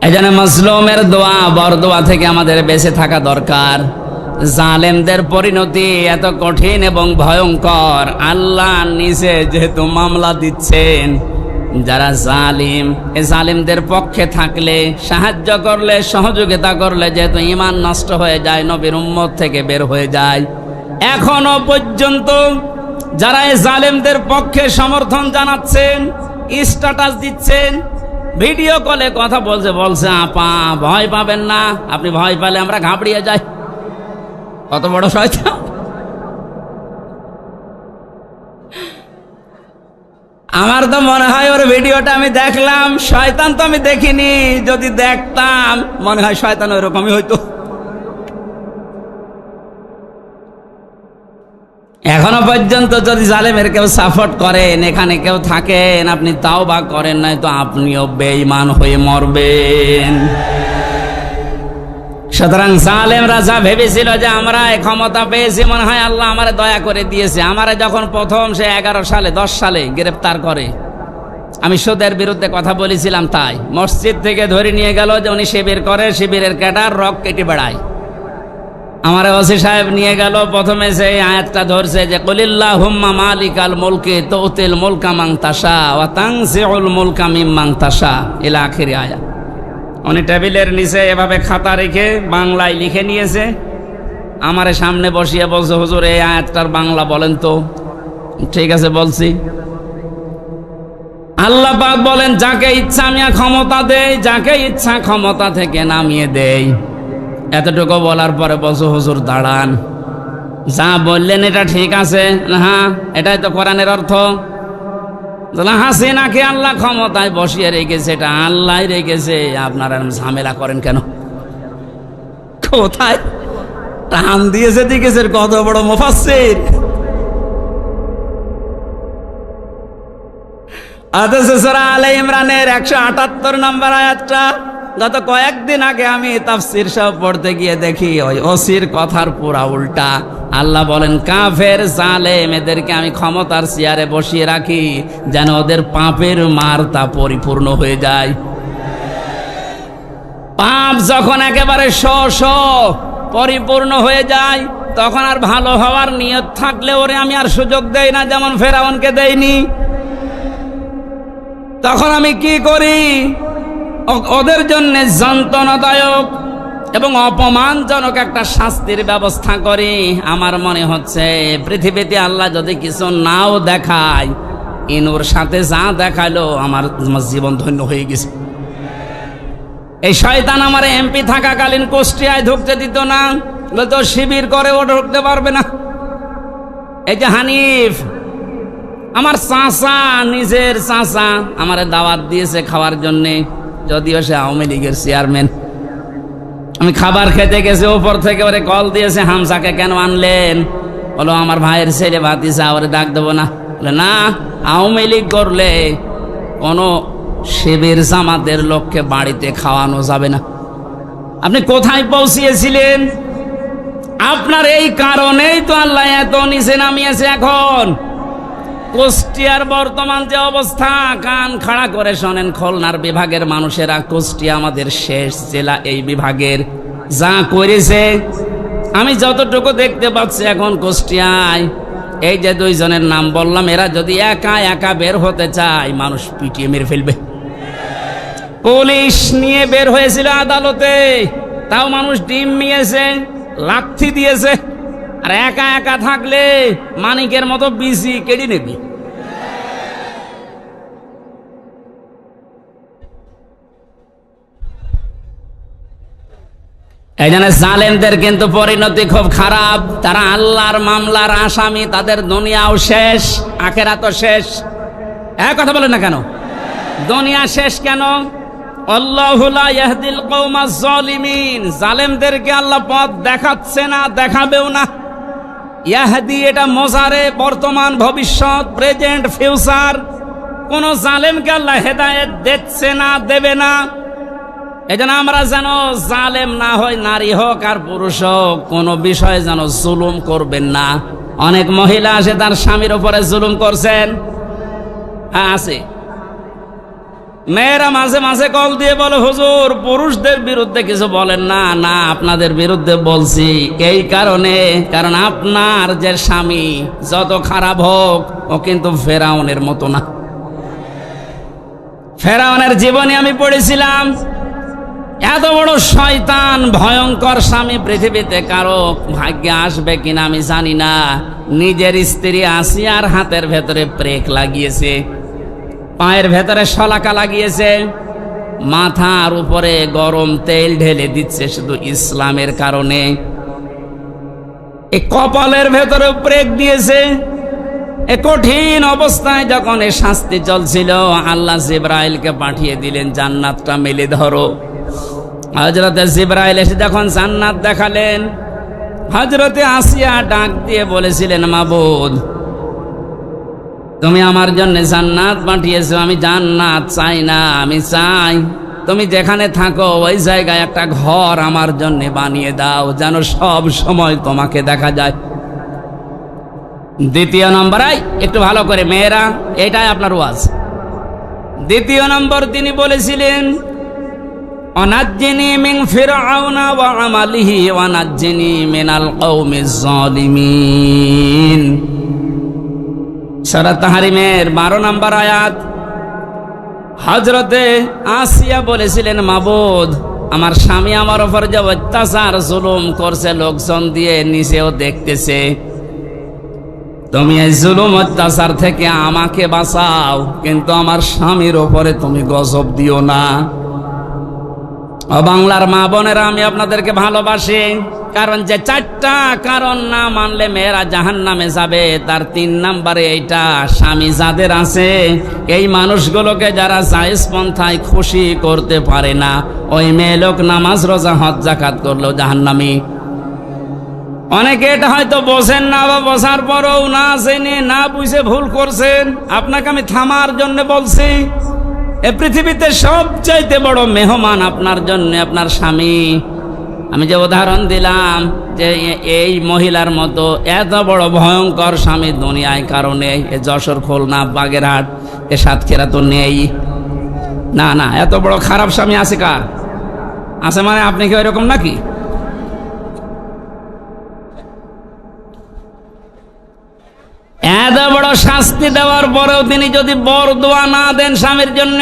এই জন্য মজলুমের দোয়া, বরদোয়া থেকে আমাদের বেঁচে থাকা দরকার। জালেমদের পরিণতি এত কঠিন এবং ভয়ঙ্কর। আল্লাহ নিজে যেহেতু মামলা দিচ্ছেন, যারা জালিম, এই জালিমদের পক্ষে থাকলে, সাহায্য করলে, সহযোগিতা করলে যেহেতু ঈমান নষ্ট হয়ে যায়, নবীর উম্মত থেকে বের হয়ে যায়। এখনো পর্যন্ত যারা এই জালেমদের পক্ষে সমর্থন জানাচ্ছেন, স্ট্যাটাস দিচ্ছেন, ভিডিও কলে কথা বলছে আপা ভয় পাবেন না, আপনি ভয় পেলে আমরা ঘাবড়িয়ে যাই। কত বড় শয়তান! আমার তো মনে হয় ওর ভিডিওটা আমি দেখলাম, শয়তান তো আমি দেখিনি, যদি দেখতাম মনে হয় শয়তান ওইরকমই হইতো। এখনো পর্যন্ত যদি জালেমের কেউ সাপোর্ট করেন, এখানে কেউ থাকেন, আপনি তাওবা করেন, নাই তো আপনিও বেঈমান হয়ে মরবেন। সুতরাং জালেমরা যা ভেবেছিল যে আমরা ক্ষমতা পেয়েছি, মনে হয় আল্লাহ আমারে দয়া করে দিয়েছে। আমারে যখন প্রথম সে 11 সালে 10 সালে গ্রেফতার করে, আমি সুদের বিরুদ্ধে কথা বলেছিলাম, তাই মসজিদ থেকে ধরে নিয়ে গেল যে উনি শিবির করে, শিবিরের ক্যাডার, রক কেটে বেড়ায়। আমার ওসি সাহেব নিয়ে গেল, প্রথমে সেই আয়াতটা ধরছে যে কুলিল্লাহুম্মা মালিকাল মুলকি তুতিল মুলকা মান তাশা ওয়া তানজিউল মুলকা মিম্মান তাশা ইলা আখির আয়াত। উনি টেবিলের নিচে এভাবে খাতা রেখে বাংলায় লিখে নিয়েছে, আমার সামনে বসিয়ে বলছে, হুজুর এই আয়াতটার বাংলা বলেন তো। ঠিক আছে বলছি। আল্লাহ পাক বলেন, যাকে ইচ্ছা আমি ক্ষমতা দেই, যাকে ইচ্ছা ক্ষমতা থেকে নামিয়ে দেই। এতটুকু বলার পরে বলছো, হুজুর দাঁড়ান, যা বললেন এটা ঠিক আছে? হ্যাঁ, এটাই তো কোরআনের অর্থ। হাসিনাকে আল্লাহ ক্ষমতায় বসিয়ে রেখেছে, এটা আল্লাহ রেখেছে, আপনারা ঝামেলা করেন কেন? কোথায় টান দিয়েছে দিকেছে, কত বড় মুফাসসির। সূরা আলে ইমরানের 178 নম্বর আয়াতটা গত কয়েকদিন আগে আমি তাফসীর সব পড়তে গিয়ে দেখি ওই ওসির কথার পুরা উল্টা। আল্লাহ বলেন, কাফের জালেম এদেরকে আমি ক্ষমতার চেয়ারে বসিয়ে রাখি যেন ওদের পাপের মারতা পরিপূর্ণ হয়ে যায়। পাপ যখন একেবারে পরিপূর্ণ হয়ে যায়, তখন আর ভালো হওয়ার নিয়ত থাকলে ওরে আমি আর সুযোগ দেই না, যেমন ফেরাউনকে দেইনি। তখন আমি কি করি? ওদের জন্য যন্ত্রণাদায়ক এবং অপমানজনক একটা শাস্তির ব্যবস্থা করি। আমার মনে হচ্ছে পৃথিবীতে আল্লাহ যদি কিছু নাও দেখায়, ইনুর সাথে যা দেখালো আমার জীবন ধন্য হয়ে গেছে। এই শয়তান আমার এমপি থাকাকালীন কুষ্টিয়ায় ঢুকতে দিত না, বলতো শিবির করে ও ঢুকতে পারবে না। এই যে হানিফ, আমার চাচা, নিজের চাচা আমারে দাওয়াত দিয়েছে খাওয়ার জন্যে, যদিও সে আওয়ামী লীগের চেয়ারম্যান। আমি খাবার খেতে গেছি, ওপর থেকে ওরে কল দিয়েছে, হামসাকে কেন আনলেন? বলো আমার ভাইয়ের ছেলে ভাতিজা, ওরে ডাক দেবো না। বলে না, আওয়ামী লীগ করলে কোনো শিবির জামাতের লোককে বাড়িতে খাওয়ানো যাবে না। আপনি কোথায় পৌঁছিয়েছিলেন? আপনার এই কারণেই তো আল্লাহ এত নিচে নামিয়েছে। এখন কুষ্টিয়ার বর্তমান যে অবস্থা, কান খাড়া করে শোনেন খুলনার বিভাগের মানুষেরা, কুষ্টিয়া আমাদের শেষ জেলা, এই বিভাগের যা করেছে আমি যতটুকু দেখতে পাচ্ছি এখন কুষ্টিয়ায়, এই যে দুইজনের নাম বললাম, এরা যদি একা একা বের হতে চায়, মানুষ পিটিয়ে মেরে ফেলবে। পুলিশ নিয়ে বের হয়েছিল আদালতে, তাও মানুষ ডিম নিয়েছে, লাথি দিয়েছে। আর একা একা থাকলে মানিকের মতো বিসি কেড়ে নেবে। এই জন্য জালেমদের কিন্তু পরিণতি খুব খারাপ। তারা আল্লাহর মামলার আসামি, তাদের দুনিয়াও শেষ, আখেরাতও শেষ। এক কথা বলেন না কেন? দুনিয়া শেষ কেন? আল্লাহু লা ইয়াহদিল কওমাজ জালিমিন, জালেমদেরকে আল্লাহ পথ দেখাচ্ছে না, দেখাবেও না। ইয়াহদি এটা মোজারে, বর্তমান, ভবিষ্যৎ, প্রেজেন্ট, ফিউচার। কোন জালেমকে আল্লাহ হেদায়েত দিচ্ছে না, দেবে না। এজন্য আমরা যেন জালেম না হয়, নারী হোক আর পুরুষ হোক, কোন বিষয়ে যেন জুলুম করবেন না। অনেক মহিলা আসে তার স্বামীর উপরে জুলুম করছেন, আছে। মেয়েরা মাঝে মাঝে কল দিয়ে বলে, হুজুর পুরুষদের বিরুদ্ধে কিছু বলেন না। না, আপনাদের বিরুদ্ধে বলছি এই কারণে, কারণ আপনার যে স্বামী যত খারাপ হোক, ও কিন্তু ফেরাউনের মতো না। ফেরাউনের জীবনে আমি পড়েছিলাম, এত বড় শয়তান, ভয়ঙ্কর স্বামী পৃথিবীতে কারো ভাগ্যে আসবে কিনা আমি জানি না। নিজের স্ত্রী আসিয়ার হাতের ভেতরে প্রেক লাগিয়েছে, পায়ের ভেতরে শলাকা লাগিয়েছে, মাথার উপরে গরম তেল ঢেলে দিচ্ছে শুধু ইসলামের কারণে। এই কপালের ভেতরে প্রেক দিয়েছে। এ কঠিন অবস্থায় যখন এ শাস্তি চলছিল, আল্লাহ জিবরাইলকে পাঠিয়ে দিলেন, জান্নাতটা মেলে ধরো। হযরতে জিবরাইল এসে যখন জান্নাত দেখালেন, হযরতে আসিয়া ডাক দিয়ে বলেছিলেন, মাবুদ তুমি আমার জন্য জান্নাত পাঠিয়েছো, আমি জান্নাত চাই না, আমি চাই তুমি যেখানে থাকো ওই জায়গায় একটা ঘর আমার জন্য বানিয়ে দাও, যেন সব সময় তোমাকে দেখা যায়। দ্বিতীয় নম্বর, একটু ভালো করে মেয়েরা, এটাই আপনার ওয়াজ। দ্বিতীয় নম্বর তিনি বলেছিলেন, ওয়ানাজ্জিনি মিন ফিরআউনা ওয়া আমালিহি ওয়ানাজ্জিনি মিনাল কওমিজ জালিমিন। সূরা তাহরিমের 12 নম্বর আয়াত। হযরতে আসিয়া বলেছিলেন, মাবুদ, আমার স্বামী আমার উপর যে অত্যাচার জুলুম করছে, লোকজন দিয়ে নিচেও দেখতেছে, তুমি এই জুলুম অত্যাচার থেকে আমাকে বাঁচাও, কিন্তু আমার স্বামীর উপরে তুমি গজব দিও না। ও বাংলার মা বোনেরা, আমি আপনাদেরকে ভালোবাসি, কারণ যে 4টা কারণ না মানলে মেয়েরা জাহান্নামে যাবে, তার 3 নম্বরে এইটা। স্বামী যাদের আছে, এই মানুষগুলোকে যারা জায়েজ পন্থায় খুশি করতে পারে না, ওই মেয়ে লোক নামাজ রোজা হজ যাকাত করলেও জাহান্নামী। অনেকে এটা হয়তো বোঝেন না, বা বোঝার পরেও না জেনে না বুঝে ভুল করছেন। আপনাকে আমি থামার জন্য বলছি, এ পৃথিবীতে সবচাইতে বড় মেহমান আপনার জন্য আপনার স্বামী। আমি যে উদাহরণ দিলাম যে এই মহিলার মতো এত বড় ভয়ঙ্কর স্বামী দুনিয়ায় কারণে এ যশোর, খুলনা, বাগেরহাট, এ সাতক্ষীরা তো নেই। না না, এত বড় খারাপ স্বামী আছে কার? আছে মানে আপনি কি ওইরকম নাকি? এত বড় শাস্তি দেওয়ার পরেও তিনি যদি বরদোয়া না দেন স্বামীর জন্য,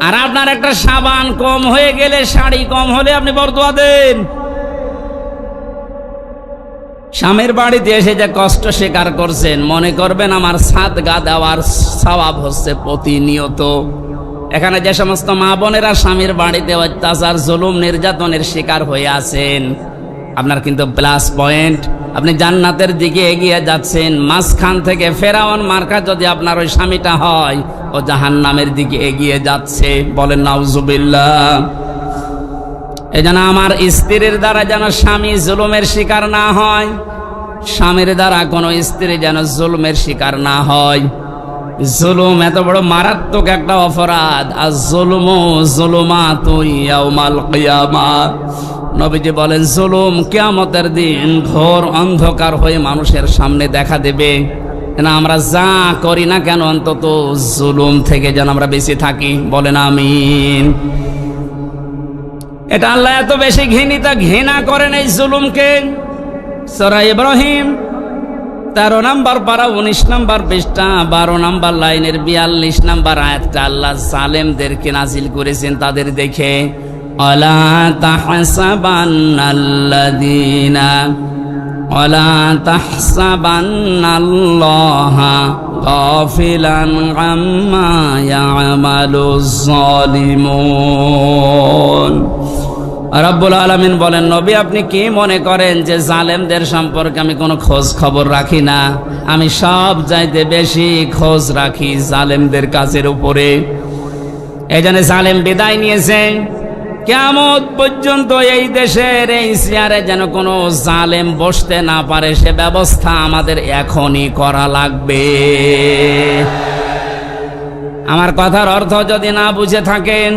আর আপনার একটা সাবান কম হয়ে গেলে, শাড়ি কম হলে আপনি বরদোয়া দেন। স্বামীর বাড়িতে এসে যে কষ্ট স্বীকার করছেন, মনে করবেন আমার সাদগা দেওয়ার সওয়াব হচ্ছে প্রতিনিয়ত। এখানে যে সমস্ত মা বোনেরা স্বামীর বাড়িতে অত্যাচার, জুলুম, নির্যাতনের শিকার হয়ে আছেন, আপনার কিন্তু প্লাস পয়েন্ট, আপনি জান্নাতের দিকে এগিয়ে যাচ্ছেন। মাঝখান থেকে ফেরাউন মার্কা যদি আপনার ওই স্বামীটা হয়, ও জাহান্নামের দিকে এগিয়ে যাচ্ছে। বলেন নাউজুবিল্লাহ। এই জন্য আমার স্ত্রীর দ্বারা যেন স্বামী জুলুমের শিকার না হয়, স্বামীর দ্বারা কোনো স্ত্রী যেন জুলুমের শিকার না হয়। জুলুম এত বড় মারাত্মক একটা অপরাধ। আর জুলুমু যুলুমাতুন ইয়াউমাল কিয়ামাহ, নবীজি বলেন জুলুম কিয়ামতের দিন ঘোর অন্ধকার হয়ে মানুষের সামনে দেখা দেবে। না আমরা যা করি না কেন, অন্তত জুলুম থেকে যেন আমরা বেঁচে থাকি। বলেন আমিন। এটা আল্লাহ এত বেশি ঘৃণা করেন এই জুলুমকে। সূরা ইব্রাহিম 13 নম্বর পারা 19 নম্বর পৃষ্ঠা 12 নম্বর লাইনের 42 নম্বর আয়াতটা আল্লাহ জালেমদেরকে নাজিল করেছেন তাদের দেখে। ওয়ালা তাহসাবান্নাল্লাহা গাফিলান আম্মা ইয়ামালুজ জালিমুন। রব্বুল আলামিন বলেন, নবী আপনি কি মনে করেন যে জালেমদের সম্পর্কে আমি কোনো খোঁজ খবর রাখি না? আমি সব চাইতে বেশি খোঁজ রাখি জালেমদের কাজের উপরে। এই জন্য জালেম বিদায় নিয়েছে। কিয়ামত পর্যন্ত এই দেশের এই চেয়ারে যেন কোনো জালেম বসতে না পারে, সে ব্যবস্থা আমাদের এখনই করা লাগবে। আমার কথার অর্থ যদি না বুঝে থাকেন,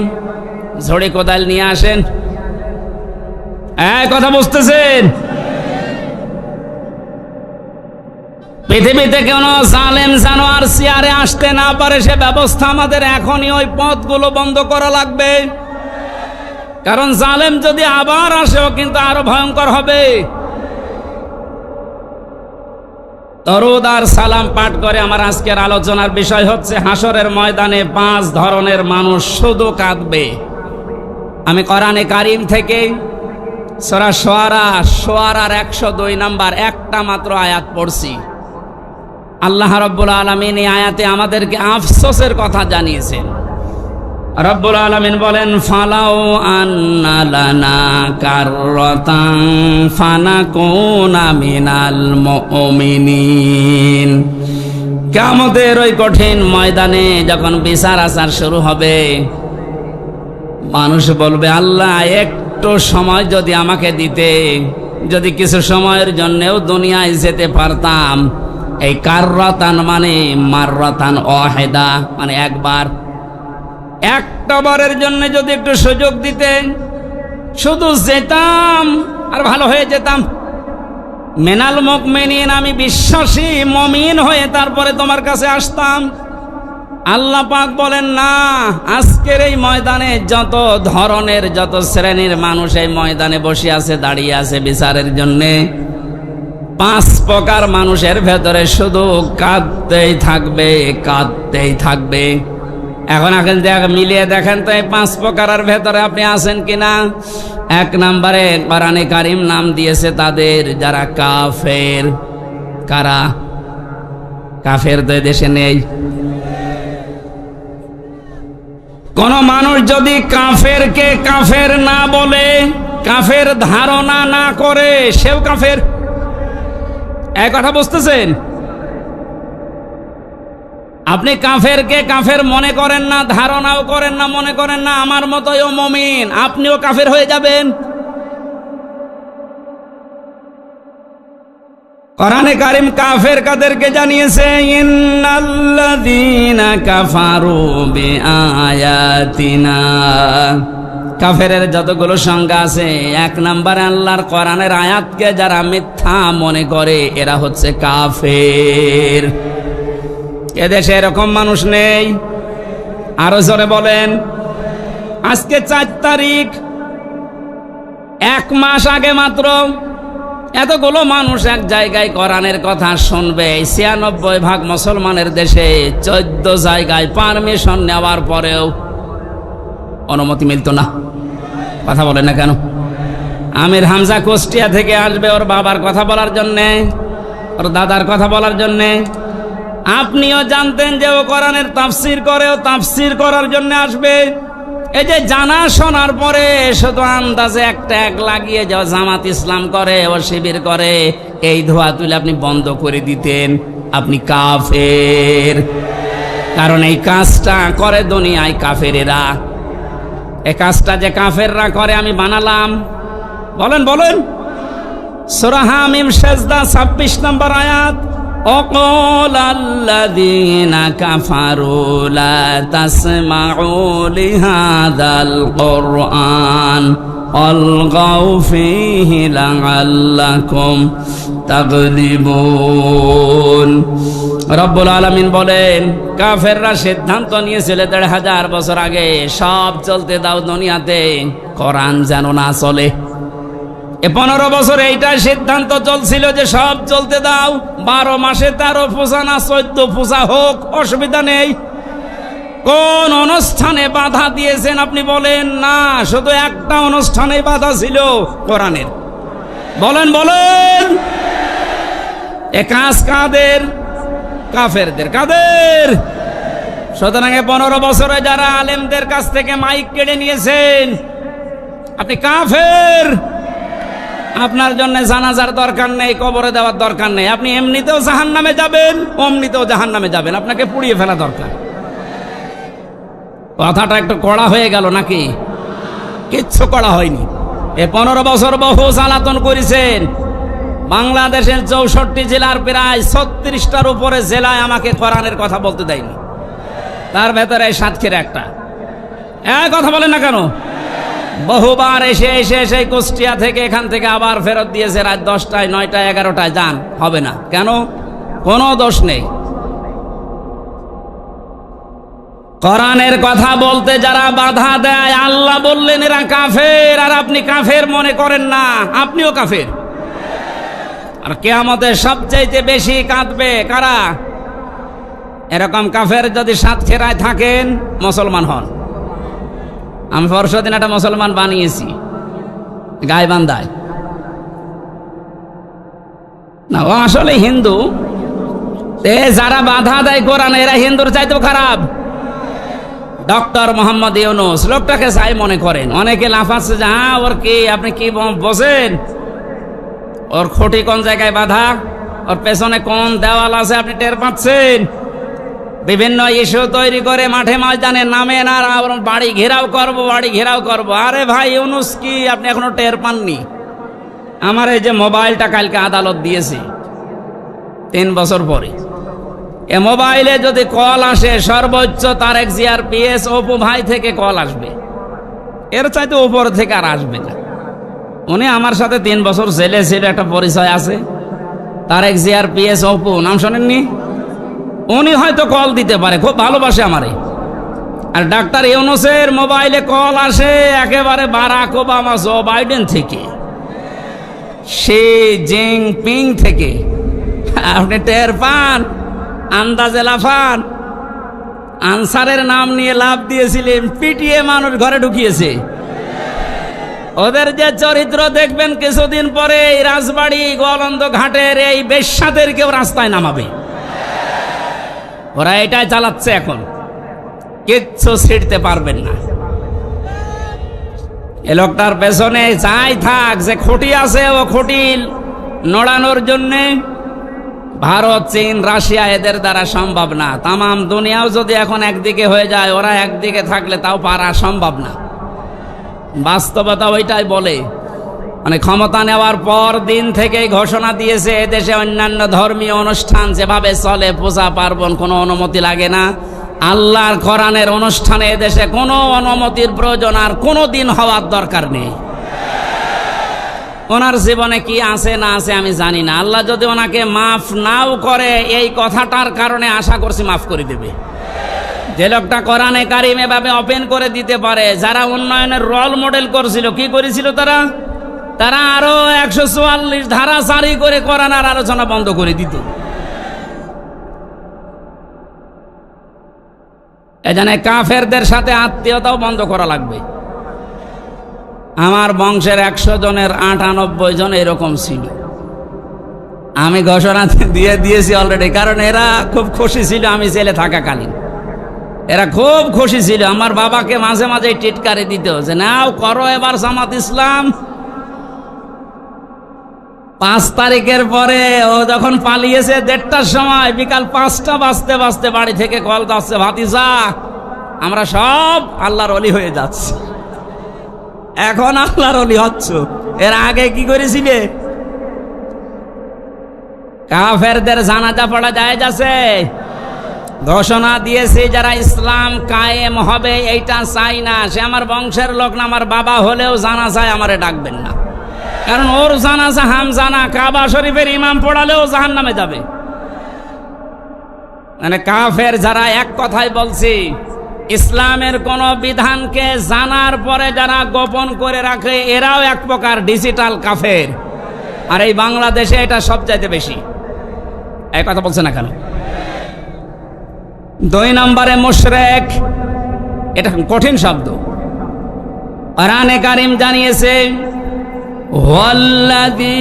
ঝড়ি কোদাল নিয়ে আসেন। কথা বুঝতেছেন? পৃথিবীতে কোনো জালেম যেন আর চেয়ারে আসতে না পারে, সে ব্যবস্থা আমাদের এখনই, ওই পথগুলো বন্ধ করা লাগবে। কারণ জালেম যদি আবার আসেও কিন্তু আরো ভয়ঙ্কর হবে। দরুদ আর সালাম পাঠ করে আমার আজকের আলোচনার বিষয় হচ্ছে হাসরের ময়দানে 5 ধরনের মানুষ শুধু কাঁদবে। আমি কোরআনে কারীম থেকে সূরা শুআরার 102 নম্বর একটা মাত্র আয়াত পড়ছি। আল্লাহ রাব্বুল আলামিন এই আয়াতে আমাদেরকে আফসোসের কথা জানিয়েছেন। রব্বুল আলামিন বলেন, ফালাউ আন্না লানা কাররাতান ফানাকুনা মিনাল মুমিনিন। কিয়ামতের ওই কঠিন ময়দানে যখন বিচার আচার শুরু হবে, মানুষ বলবে, আল্লাহ একটু সময় যদি আমাকে দিতে, যদি কিছু সময়ের জন্যও দুনিয়ায় যেতে পারতাম। এই কাররাতান মানে মাররাতান ওয়াহিদা, মানে একবার, একটা বারের জন্য যদি একটু সুযোগ দিতেন, শুধু যেতাম আর ভালো হয়ে যেতাম। মিনাল মুমিনিন, আমি বিশ্বাসী মমিন হয়ে তারপরে তোমার কাছে আসতাম। আল্লাহ পাক বলেন না, আজকের এই ময়দানে যত ধরনের যত শ্রেণীর মানুষ এই ময়দানে বসে আছে, দাঁড়িয়ে আছে বিচারের জন্যে, 5 প্রকার মানুষের ভেতরে শুধু কাঁদতেই থাকবে, কাঁদতেই থাকবে। এখন মিলিয়ে দেখেন তো এই 5 প্রকারের ভেতরে আপনি আছেন কিনা। 1 নম্বরে কোরআনে কারীম নাম দিয়েছে তাদের যারা কাফের। কারা কাফের? তো দেশে নেই। কোন মানুষ যদি কাফেরকে কাফের না বলে, কাফের ধারণা না করে, সেও কাফের। এই কথা বুঝতেছেন? আপনি কাফেরকে কাফের মনে করেন না, ধারণাও করেন না, মনে করেন না আমার মতোই ও মুমিন, আপনিও কাফের হয়ে যাবেন। কোরআনে কারীম কাফের কাদেরকে জানিয়েছে, ইন্নাল্লাযীনা কাফারু বিআয়াতিনা। কাফেরের যতগুলো সংজ্ঞা আছে, 1 নম্বরে আল্লাহর কোরআনের আয়াতকে যারা মিথ্যা মনে করে এরা হচ্ছে কাফের। এদেশে এরকম মানুষ নেই? আরো জোরে বলেন। আজকে 4 তারিখ, 1 মাস আগে মাত্র এতগুলো মানুষ এক জায়গায় কোরআনের কথা শুনবে। 96% মুসলমানের দেশে 14 জায়গায় পারমিশন নেওয়ার পরেও অনুমতি মিলত না। কথা বলেন না কেন? আমির হামজা কুষ্টিয়া থেকে আসবে ওর বাবার কথা বলার জন্যে, ওর দাদার কথা বলার জন্যে। আপনিও জানতেন যে ও কোরআনের তাফসীর করে, ও তাফসীর করার জন্য আসবে। এই যে জানা শোনার পরে শুধু আন্দাজে একটা এক লাগিয়ে যাও জামাত ইসলাম করে, ও শিবির করে, এই ধোয়া তুলে আপনি বন্ধ করে দিতেন, আপনি কাফের। কারণ এই কাজটা করে দুনিয়ায় কাফেরেরা। এই কাজটা যে কাফেররা করে আমি বানালাম। বলেন বলেন। সূরা হামিম সেজদা 26 নম্বর আয়াত, وقال الذين كفروا لا تسمعوا لهذا القرآن والغوا فيه لعلكم تغلبون। রব্বুল আলামিন বলেন কাফেররা সিদ্ধান্ত নিয়েছিল 1500 বছর আগে, সব চলতে দাও দুনিয়াতে, কোরআন যেন না চলে। 15 বছর এইটা সিদ্ধান্ত চলছিল যে সব চলতে দাও, 12 মাসে 13 পূজা না 14 পূজা হোক, অসুবিধা নেই। কোন অনুষ্ঠানে বাধা দিয়েছেন আপনি বলেন? না, শুধু একটা অনুষ্ঠানে বাধা ছিল, কোরআনের। বলেন বলেন। এ কাজ কাদের? কাফেরদের। কাদের? সুতরাং 15 বছরে যারা আলেমদের কাছ থেকে মাইক কেড়ে নিয়েছেন, আপনি কাফের। আপনার জন্য জানাজার দরকার নেই, কবরে দেওয়ার দরকার নেই। আপনি এমনিতেও জাহান্নামে যাবেন, অমনিতেও জাহান্নামে যাবেন, আপনাকে পুড়িয়ে ফেলা দরকার। কথাটা একটু কড়া হয়ে গেল নাকি? কিচ্ছু কড়া হয়নি। 15 বছর বহু জ্বালাতন করেছেন। বাংলাদেশের 64 জেলার প্রায় 36টার উপরে জেলায় আমাকে কোরআনের কথা বলতে দেয়নি, তার ভেতরে সাতক্ষীরা একটা। কথা বলেন না কেন? বহুবার এসে এসে সেই কুষ্টিয়া থেকে এখান থেকে আবার ফেরত দিয়েছে রাত 10টায়, 9টায়, 11টায়। যান, হবে না। কেন? কোনো দোষ নেই। কোরআনের কথা বলতে যারা বাধা দেয়, আল্লাহ বললেন এরা কাফের, আর আপনি কাফের মনে করেন না, আপনিও কাফের। আর কিয়ামতে সবচাইতে বেশি কাঁদবে কারা? এরকম কাফের যদি সাতক্ষীরায় থাকেন, মুসলমান হন। আমি পরশুদিন একটা মুসলমান বানিয়েছি গাইবান্ধায়। না, ও আসলে হিন্দু। যারা বাধা দেয় কোরআনে, এরা হিন্দুর চাইতেও খারাপ। ডক্টর মোহাম্মদ ইউনূস লোকটাকে চাই মনে করেন। অনেকে লাফাচ্ছে যে হ্যাঁ ওর কি, আপনি কি বোঝেন? ওর খুঁটি কোন জায়গায় বাধা, ওর পেছনে কোন দেওয়াল আছে আপনি টের পাচ্ছেন? বিভিন্ন ইস্যু তৈরি করে মাঠে ময়দানে নামেন আর বাড়ি ঘেরাও করব, বাড়ি ঘেরাও করব। আরে ভাই, ইউনূস কি আপনি এখনো টের পাননি? আমার এই যে মোবাইলটা কালকে আদালত দিয়েছে 3 বছর পরে, এ মোবাইলে যদি কল আসে সর্বোচ্চ তারেক জিয়ার পিএস অপু ভাই থেকে কল আসবে, এর চাইতে উপর থেকে আর আসবে না। উনি আমার সাথে 3 বছর জেলে ছিল, একটা পরিচয় আছে। তারেক জিয়ার পিএস অপু, নাম শোনেননি? উনি হয়তো কল দিতে পারে, খুব ভালোবাসে আমারে। আর ডাক্তার ইউনূসের মোবাইলে কল আসে একেবারে বারাক ওবামা, জো বাইডেন থেকে, শি জিনপিং থেকে। আপনি টের পান, আন্দাজে লাফান। আনসারের নাম নিয়ে লাভ দিয়েছিলেন, পিটিয়ে মানুষ ঘরে ঢুকিয়েছে। ওদের যে চরিত্র দেখবেন কিছুদিন পরে এই রাজবাড়ি গোয়ালন্দ ঘাটের এই বেশ্যাদেরকেও রাস্তায় নামাবে। ওরা এটাই চালাচ্ছে এখন, কিচ্ছু ছিঁড়তে পারবেন না। এ লোকটার পেছনে যাই থাক, যে খুঁটি আছে ও খুঁটি নড়ানোর জন্যে ভারত, চীন, রাশিয়া এদের দ্বারা সম্ভব না। তামাম দুনিয়াও যদি এখন একদিকে হয়ে যায়, ওরা একদিকে থাকলে তাও পারা সম্ভব না। বাস্তবতা ওইটাই বলে। মানে ক্ষমতা নেওয়ার পর দিন থেকেই ঘোষণা দিয়েছে এদেশে অন্যান্য ধর্মীয় অনুষ্ঠান যেভাবে চলে, পূজা পার্বণ, কোনো অনুমতি লাগে না। আল্লাহর কোরআনের অনুষ্ঠানে এদেশে কোনো অনুমতির প্রয়োজন আর কোনো দিন হওয়ার দরকার নেই। ওনার জীবনে কি আছে না আছে আমি জানি না। আল্লাহ যদি ওনাকে মাফ নাও করে, এই কথাটার কারণে আশা করছি মাফ করে দেবে। যে লোকটা কোরআনে কারিম এভাবে ওপেন করে দিতে পারে, যারা উন্নয়নের রোল মডেল করছিল, কি করেছিল তারা? তারা আরো 144 ধারা জারি করে কোরআনের আলোচনা বন্ধ করে দিত। এজন্য কাফেরদের সাথে আত্মীয়তাও বন্ধ করা লাগবে। আমার বংশের 100 জনের 98 জন এরকম ছিল। আমি ঘোষণা দিয়ে দিয়েছি অলরেডি, কারণ এরা খুব খুশি ছিল আমি জেলে থাকাকালীন। এরা খুব খুশি ছিল, আমার বাবাকে মাঝে মাঝে টিটকারি দিত যে নাও করো এবার জামাত ইসলাম। 5 তারিখের পরে ও যখন পালিয়েছে 1:30টার সময়, বিকাল 5টা বাজতে বাজতে বাড়ি থেকে কল আসছে, ভাতিজা আমরা সব আল্লাহর ওলি হয়ে যাচ্ছি। এখন আল্লাহর ওলি হচ্ছ, এর আগে কি করেছিলে? কাফেরদের জানাজা পড়া যায় যাচ্ছে। ঘোষণা দিয়েছে যারা ইসলাম কায়েম হবে এইটা চাই না, সে আমার বংশের লোক না, আমার বাবা হলেও জানাজায় আমারে ডাকবেন না। কারণ ওর জানাজা হামজানা, কাবা শরীফের ইমাম পড়ালেও জাহান্নামে যাবে। মানে কাফের যারা, এক কথাই বলছি, ইসলামের কোন বিধানকে জানার পরে যারা গোপন করে রাখে, এরাও এক প্রকার ডিজিটাল কাফের। আর এই বাংলাদেশে এটা সবচাইতে বেশি। এই কথা বলছে না কেন? 2 নম্বরে মুশরিক, এটা কঠিন শব্দ। কোরআনে কারীম জানিয়েছে ওয়াল্লাযী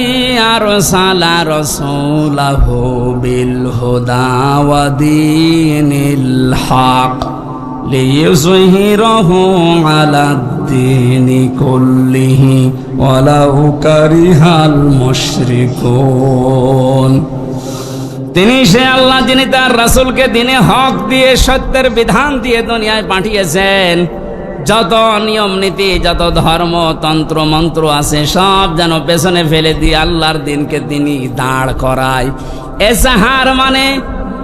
আরসালা রাসূলাহু বিল হুদা ওয়া দীনিল হক লিইয়ুযহিরাহু আলাদ-দীনি কুল্লিহি ওয়ালাউ কারিহাল মুশরিকুন। তিনি সে আল্লাহ যিনি তার রাসূলকে দ্বীনে হক দিয়ে, সত্যের বিধান দিয়ে দুনিয়ায় পাঠিয়েছেন। যত নিয়ম নীতি, যত ধর্ম তন্ত্র মন্ত্র আছে, সব যেন পেছনে ফেলে দিয়ে আল্লাহর দিনকে তিনি দাঁড় করায়। এসাহার মানে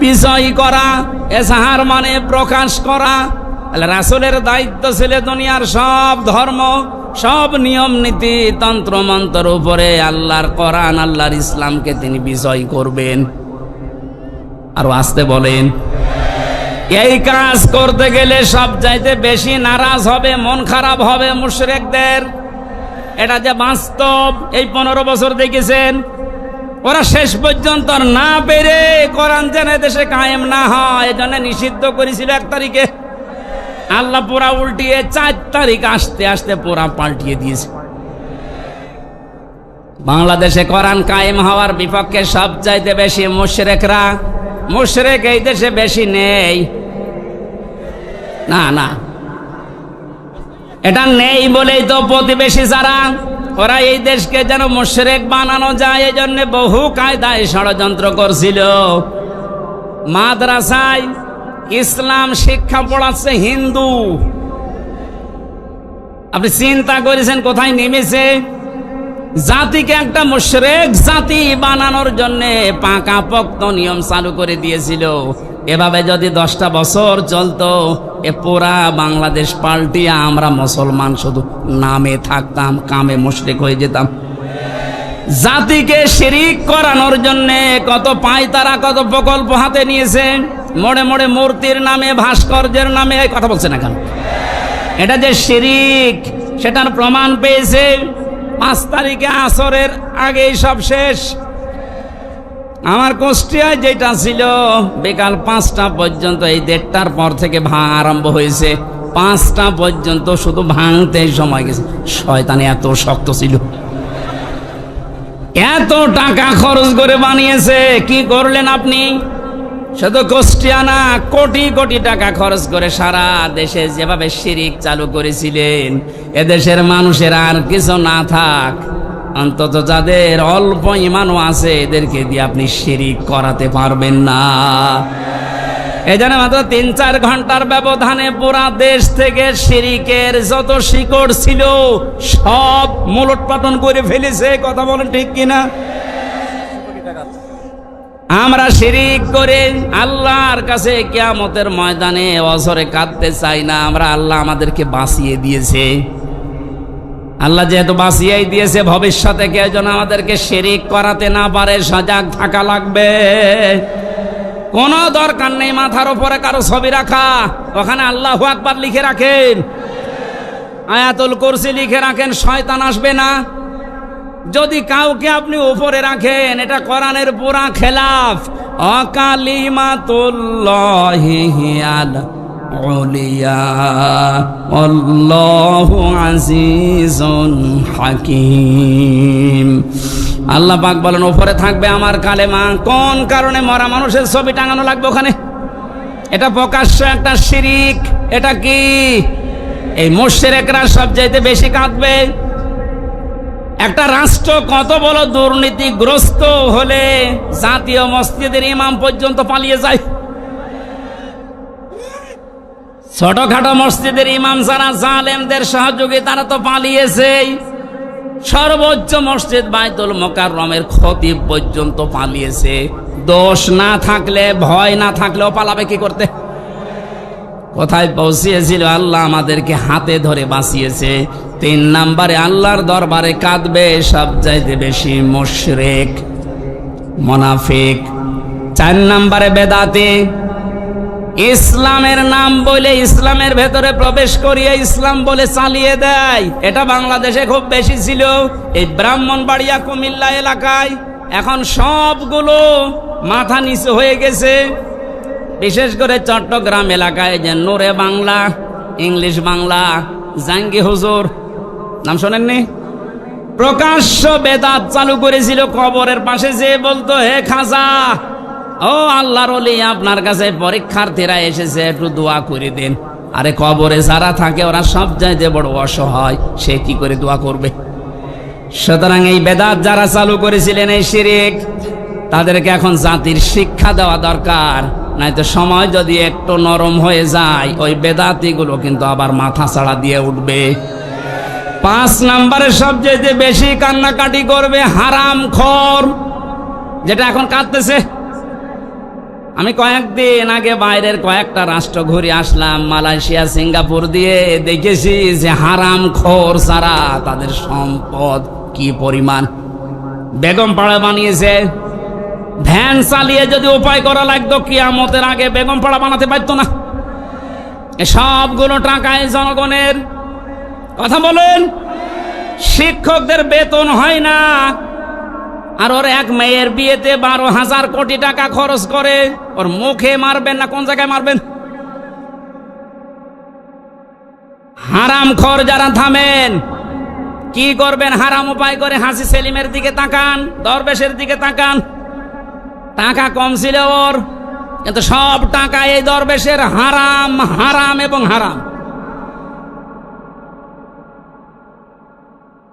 বিজয় করা, এসাহার মানে প্রকাশ করা। রাসূলের দায়িত্ব ছিল দুনিয়ার সব ধর্ম, সব নিয়ম নীতি তন্ত্র মন্ত্রের উপরে আল্লাহর কোরআন, আল্লাহর ইসলামকে তিনি বিজয় করবেন। আরো আসতে বলেন। এই কাজ করতে গেলে সব চাইতে বেশি নারাজ হবে, মন খারাপ হবে মুশরিকদের। এটা যে বাস্তব, এই 15 বছর দেখেছেন। ওরা শেষ পর্যন্ত না পেরে কোরআন যেন দেশে কায়েম না হয়, এজন্য নিষিদ্ধ করেছিল 1 তারিখে। আল্লাহ পুরা উল্টিয়ে 4 তারিখ আসতে আসতে পুরা পাল্টিয়ে দিয়েছে। বাংলাদেশে কোরআন কায়েম হওয়ার বিপক্ষে সব চাইতে বেশি মুশরিকরা। মুশরিক এই দেশে বেশি নেই, না না, এটা নেই বলেই তো প্রতিবেশী যারা, ওরা এই দেশকে যেন মুশরিক বানানো যায়, এই জন্য বহু কায়দায় ষড়যন্ত্র করছিল। মাদ্রাসায় ইসলাম শিক্ষা পড়াচ্ছে হিন্দু। আপনি চিন্তা করেছেন কোথায় নেমেছে? জাতিকে একটা মুশরিক জাতি বানানোর জন্য পাকাপোক্ত নিয়ম চালু করে দিয়েছিল। এভাবে যদি 10টা বছর চলতো, এ পুরা বাংলাদেশ পাল্টিয়া আমরা মুসলমান শুধু নামে থাকতাম, কামে মুশরিক হয়ে যেতাম। জাতিকে শিরিক করানোর জন্য কত পায়তারা, কত প্রকল্প হাতে নিয়েছে। মোড়ে মোড়ে মূর্তির নামে, ভাস্কর্যের নামে এই কথা বলছে না কেন? এটা যে শিরিক সেটার প্রমাণ পেয়েছে 5 তারিখে আসরের আগেই সব শেষ। আমার কুষ্টিয়ায় যেটা ছিল বিকাল 5টা পর্যন্ত, এই 1:30টার পর থেকে আরম্ভ হয়েছে, 5টা পর্যন্ত শুধু ভাঙতে সময় গেছে। শয়তানি এত শক্ত ছিল, এত টাকা খরচ করে বানিয়েছে। কি করলেন আপনি? শুধু কুষ্টিয়া না, কোটি কোটি টাকা খরচ করে সারা দেশে যেভাবে শিরিক চালু করেছিলেন, এদেশের মানুষের আর কিছু না থাক, অন্তত যাদের অল্প ঈমানও আছে এদেরকে দিয়ে আপনি শিরিক করাতে পারবেন না। এই জন্য মাত্র 3-4 ঘন্টার ব্যবধানে পুরা দেশ থেকে শিরিকের যত শিকড় ছিল সব মূলোৎপাটন করে ফেলেছে। কথা বলেন ঠিক কিনা? আমরা শিরিক করে আল্লাহর কাছে কিয়ামতের ময়দানে অঝরে কাঁদতে চাই না। আমরা আল্লাহ আমাদেরকে বাঁচিয়ে দিয়েছে। আল্লাহ যেহেতু বাঁচিয়েই দিয়েছে, ভবিষ্যতে কেউ যেন আমাদেরকে শিরিক করাতে না পারে সজাগ থাকা লাগবে। কোনো দরকার নেই মাথার উপরে কারো ছবি রাখা, ওখানে আল্লাহু আকবার লিখে রাখেন, আয়াতুল কুরসি লিখে রাখেন, শয়তান আসবে না। যদি কাউকে আপনি উপরে রাখেন, এটা কোরআনের পুরা খেলাফ। অকালিমাতুল্লাহি হিয়াল উলিয়া আল্লাহু আজিজুন হাকীম। আল্লাহ পাক বলেন উপরে থাকবে আমার কালেমা। কোন কারণে মরা মানুষের ছবি টাঙানো লাগবে ওখানে? এটা প্রকাশ্য একটা শিরিক। এটা কি? এই মুশরিকরা সবচাইতে বেশি কাঁদবে। একটা রাষ্ট্র কত বড় দুর্নীতিগ্রস্ত হলে জাতীয় মসজিদের ইমাম পর্যন্ত পালিয়ে যায়। ছোটখাটো মসজিদের ইমাম যারা জালেমদের সহযোগী তারা তো পালিয়েছে। সর্বোচ্চ মসজিদ বাইতুল মোকাররমের খতিব পর্যন্ত পালিয়েছে। দোষ না থাকলে, ভয় না থাকলেও পালাবে কি করতে? কোথায় পৌঁছিয়েছিল? আল্লাহ আমাদেরকে হাতে ধরে বাঁচিয়েছে। 3 নম্বরে আল্লাহর দরবারে কাঁদবে সবচাইতে বেশি মুশরিক, মুনাফিক। 4 নম্বরে বেদাতি। ইসলামের নাম বলে ইসলামের ভেতরে প্রবেশ করিয়ে ইসলাম বলে চালিয়ে দেয়। এটা বাংলাদেশে খুব বেশি ছিল। এই ব্রাহ্মণবাড়িয়া, কুমিল্লা এলাকায় এখন সবগুলো মাথা নিচু হয়ে গেছে। বিশেষ করে চট্টগ্রাম এলাকায় যে নূরে বাংলা, ইংলিশ বাংলা, জাঙ্গি হুজুর নাম শোনেননি? প্রকাশ্য বেদাত চালু করেছিল। কবরের পাশে যে বলতো, হে খাজা, ও আল্লাহর ওলি, আপনার কাছে পরীক্ষার্থীরা এসেছে, একটু দোয়া করে দেন। আরে কবরে যারা থাকে ওরা সব চাইতে বড় অসহায়, সে কি করে দোয়া করবে? সুতরাং এই বেদাত যারা চালু করেছিলেন, এই শিরিক, তাদেরকে এখন জাতির শিক্ষা দেওয়া দরকার। নয়তো সময় যদি একটু নরম হয়ে যায়, ওই বেদাতিগুলো কিন্তু আবার মাথা ছাড়া দিয়ে উঠবে। 5 নম্বরে সবচেয়ে বেশি কান্নাকাটি করবে হারামখোর, যেটা এখন কাঁদতেছে। আমি কয়েকদিন আগে বাইরের কয়েকটা রাষ্ট্র ঘুরে আসলাম, মালয়েশিয়া, সিঙ্গাপুর দিয়ে, দেখেছি যে হারামখোর ছাড়া তাদের সম্পদ কি পরিমাণ। বেগম পাড়া বানিয়েছে। ভ্যান চালিয়ে যদি উপায় করা লাগতো, কিয়ামতের আগে বেগম পাড়া বানাতে পারতো না। সবগুলো টাকায় জনগণের। কথা বলেন, শিক্ষকদের বেতন হয় না, আর ওর এক মেয়ের বিয়েতে 12,000 কোটি টাকা খরচ করে। ওর মুখে মারবেন না কোন জায়গায় মারবেন? হারামখোর যারা, থামেন। কি করবেন? হারাম উপায় করে হাসি সেলিমের দিকে তাকান, দরবেশের দিকে তাকান। টাকা কম ছিল ওর, কিন্তু সব টাকা এই দরবেশের। হারাম, হারাম এবং হারাম।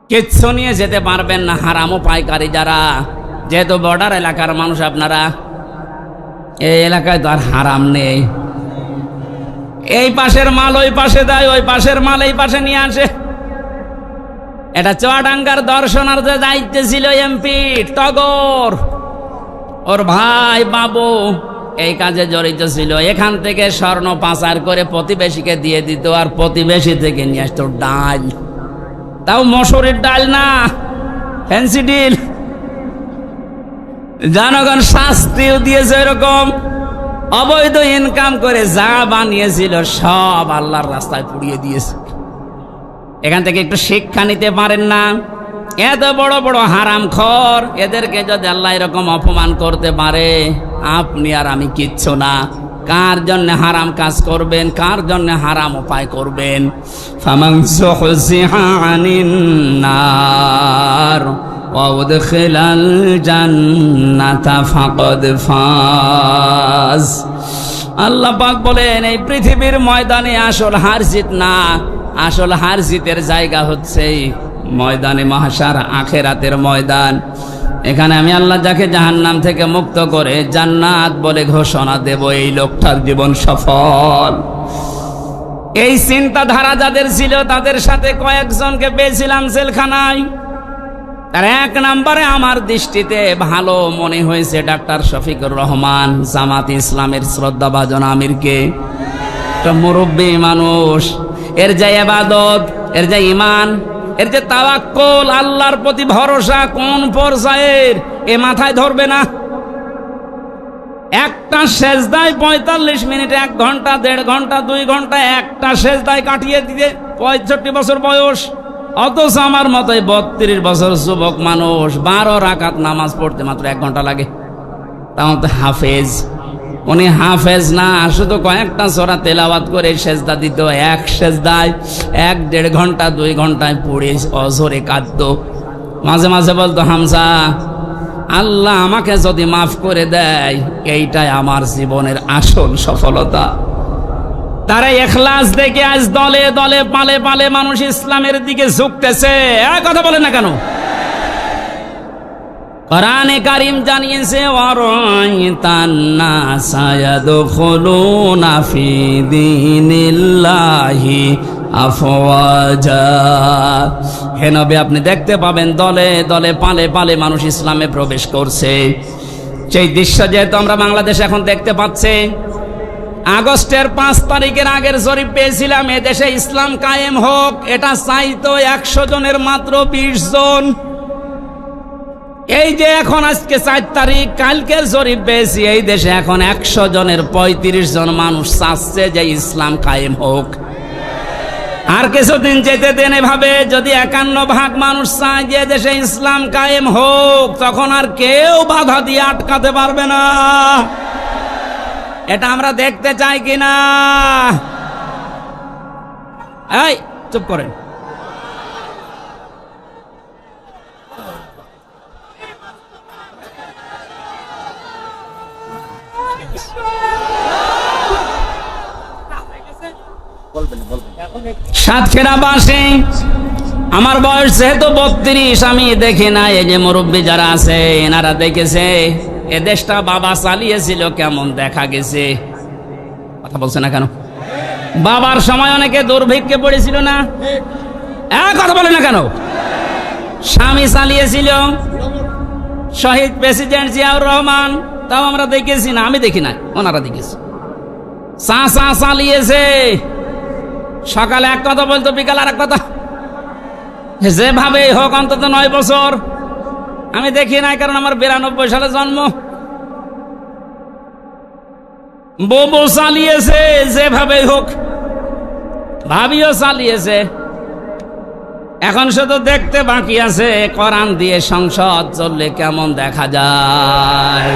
কিচ্ছু নিয়ে যেতে পারবেন না হারাম উপায়কারী যারা। যেহেতু বর্ডার এলাকার মানুষ আপনারা, এই এলাকায় তো আর হারাম নেই। এই পাশের মাল ওই পাশে দেয়, ওই পাশের মাল এই পাশে নিয়ে আসে। এটা চুয়াডাঙ্গার দর্শনার্থীদের দায়িত্বে ছিল এমপি টগর, ওর ভাই বাবু এই কাজে জড়িত ছিল। এখান থেকে স্বর্ণ পাচার করে প্রতিবেশীকে দিয়ে দিত, আর প্রতিবেশী থেকে নিয়ে আসতো ডাল। তাও মসুরির ডাল না, ফ্যান্সি ডিল। জনগণ শাস্তিও দিয়েছে এরকম। অবৈধ ইনকাম করে যা বানিয়েছিল সব আল্লাহর রাস্তায় পুড়িয়ে দিয়েছে। এখান থেকে একটু শিক্ষা নিতে পারেন না? এত বড় বড় হারামখোর, এদেরকে যদি আল্লাহ এরকম অপমান করতে পারে, আপনি আর আমি কিচ্ছু না। কার জন্য হারাম কাজ করবেন, কার জন্য হারাম উপায় করবেন? ফামান যুহজিহা আনিন নার ওয়া উদখিলাল জান্নাতা ফাকাদ ফাজ। আল্লাহ পাক বলেন, এই পৃথিবীর ময়দানে আসল হার জিত না, আসল হার জিতের জায়গা হচ্ছে ময়দানে মাহশার, আখিরাতের ময়দান। এখানে আমি আল্লাহ যাকে জাহান্নাম থেকে মুক্ত করে জান্নাত বলে ঘোষণা দেব, এই লোকটার জীবন সফল। এই চিন্তাধারা যাদের ছিল তাদের সাথে কয়েকজনকে পেয়েছিলাম জেলখানায়। তার এক নম্বরে আমার দৃষ্টিতে ভালো মনে হয়েছে ডাক্তার শফিকুর রহমান, জামাত ইসলামের শ্রদ্ধাভাজন আমিরকে। একটা মুরব্বী মানুষ, এর যে ইবাদত, এর যে ঈমান, এর যে তাওয়াক্কুল, আল্লাহর প্রতি ভরসা কোন পর্যায়ের এ মাথায় ধরবে না। একটা সেজদায় 45 মিনিট, 1 ঘন্টা, 1.5 ঘন্টা, 2 ঘন্টা একটা সেজদায় কাটিয়ে দিতে 65 বছর বয়স। অথচ আমার মতোই 32 বছর যুবক মানুষ 12 রাকাত নামাজ পড়তে মাত্র 1 ঘন্টা লাগে। তাও তো হাফেজ। উনি হাফেজ না, শুধু কয়েকটা সূরা তেলাওয়াত করে সেজদা দিত। এক সেজদায় 1-1.5 ঘন্টা, 2 ঘন্টায় পড়ে অজরে কাঁদতো। মাঝে মাঝে বলতো, হামজা, আল্লাহ আমাকে যদি মাফ করে দেয়, এইটাই আমার জীবনের আসল সফলতা। তারা ইখলাস দেখে আজ দলে দলে পালে পালে মানুষ ইসলামের দিকে ঝুঁকতেছে। কথা বলে না কেন? কোরআনে কারীম জানিয়েছে, ওয়ারাইতান নাসা ইয়াদখুলুনা ফি দীনিল্লাহি আফওয়াজা। হে নবী, আপনি দেখতে পাবেন দলে দলে পালে পালে মানুষ ইসলামে প্রবেশ করছে। সেই দৃশ্য যেহেতু আমরা বাংলাদেশে এখন দেখতে পাচ্ছি। আগস্টের 5 তারিখের আগের জরিপ পেয়েছিলাম, এদেশে ইসলাম কায়েম হোক, এটা চাইতো 100 জনের মাত্র 20 জন। এই যে এখন আজকে 4 তারিখ, কালকের জরিপ পেয়েছি, এই দেশে এখন 100 জনের 35 জন মানুষ চাচ্ছে যে ইসলাম কায়েম হোক। আর কিছুদিন যেতে দেন এভাবে, যদি 51% মানুষ চায় যে দেশে ইসলাম কায়েম হোক, তখন আর কেউ বাধা দিয়ে আটকাতে পারবে না। এটা আমরা দেখতে চাই কিনা? এই চুপ করেন। সাতক্ষীরাবাসী, আমার বয়স যেহেতু 32, আমি দেখি না। এই যে মুরব্বী যারা আছে এনারা দেখেছে এ দেশটা বাবা চালিয়েছিল, কেমন দেখা গেছে। কথা বলছে না কেন? বাবার সময় অনেকে দুর্ভিক্ষে পড়েছিল না? কথা বলে না কেন? স্বামী চালিয়েছিল, শহীদ প্রেসিডেন্ট জিয়াউর রহমান, তাও আমরা দেখেছি না? আমি দেখি না, ওনারা দেখেছি। চাচা চালিয়েছে, সকালে এক কথা বলতো, বিকাল আর এক কথা। যেভাবে হোক অন্তত 9 বছর আমি দেখি নাই, কারণ আমার 92 সালে জন্ম। বউ চালিয়েছে, যেভাবে হোক। ভাবিও চালিয়েছে। এখন শুধু দেখতে বাকি আছে, কোরআন দিয়ে সংসদ চললে কেমন দেখা যায়।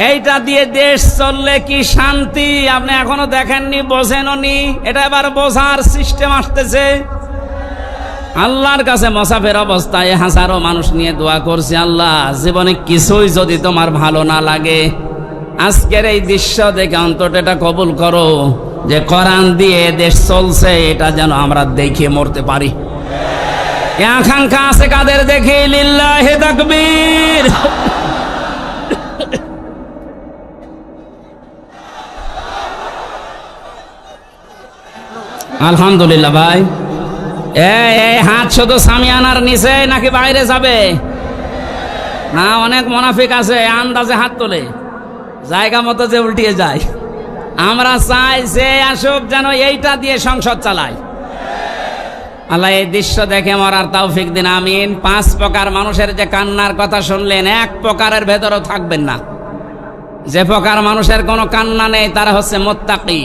এইটা দিয়ে দেশ চললে কি শান্তি, আপনি এখনো দেখেননি, বোঝেননি। এটা এবার বোঝার সিস্টেম আসতেছে। আল্লাহর কাছে মোসাফের অবস্থায় হাজারো মানুষ নিয়ে দোয়া করছি, আল্লাহ জীবনে কিছুই যদি তোমার ভালো না লাগে, আজকের এই দৃশ্য দেখে অন্তত এটা কবুল করো যে কোরআন দিয়ে দেশ চলছে, এটা যেন আমরা দেখে মরতে পারি। আকাঙ্ক্ষা আছে কাদের? দেখে লিল্লাহি তাকবীর। আলহামদুলিল্লাহ। ভাই, এই হাত শুধু সামিয়ানার নিচে নাকি বাইরে যাবে না? অনেক মুনাফিক আছে, আন্দাজে হাত তোলে, জায়গা মতো যে উল্টিয়ে যায়। আমরা চাই যে আসুক, যেন এইটা দিয়ে সংসদ চালায়। আল্লাহ এই দৃশ্য দেখে মরার তৌফিক দিন, আমিন। 5 প্রকার মানুষের যে কান্নার কথা শুনলেন, 1 প্রকারের ভেতরও থাকবেন না। যে প্রকার মানুষের কোনো কান্না নেই তারা হচ্ছে মুত্তাকি।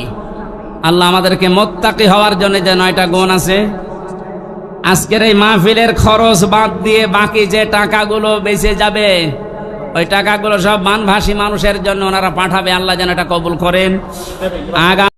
আল্লাহ আমাদেরকে মুত্তাকি হওয়ার জন্য যে 9টা গুণ আছে, আজকের এই মাহফিলের খরচ বাদ দিয়ে বাকি যে টাকাগুলো বেঁচে যাবে ওই টাকাগুলো সব বানভাসী মানুষের জন্য ওনারা পাঠাবে। আল্লাহ যেন এটা কবুল করেন। আগামী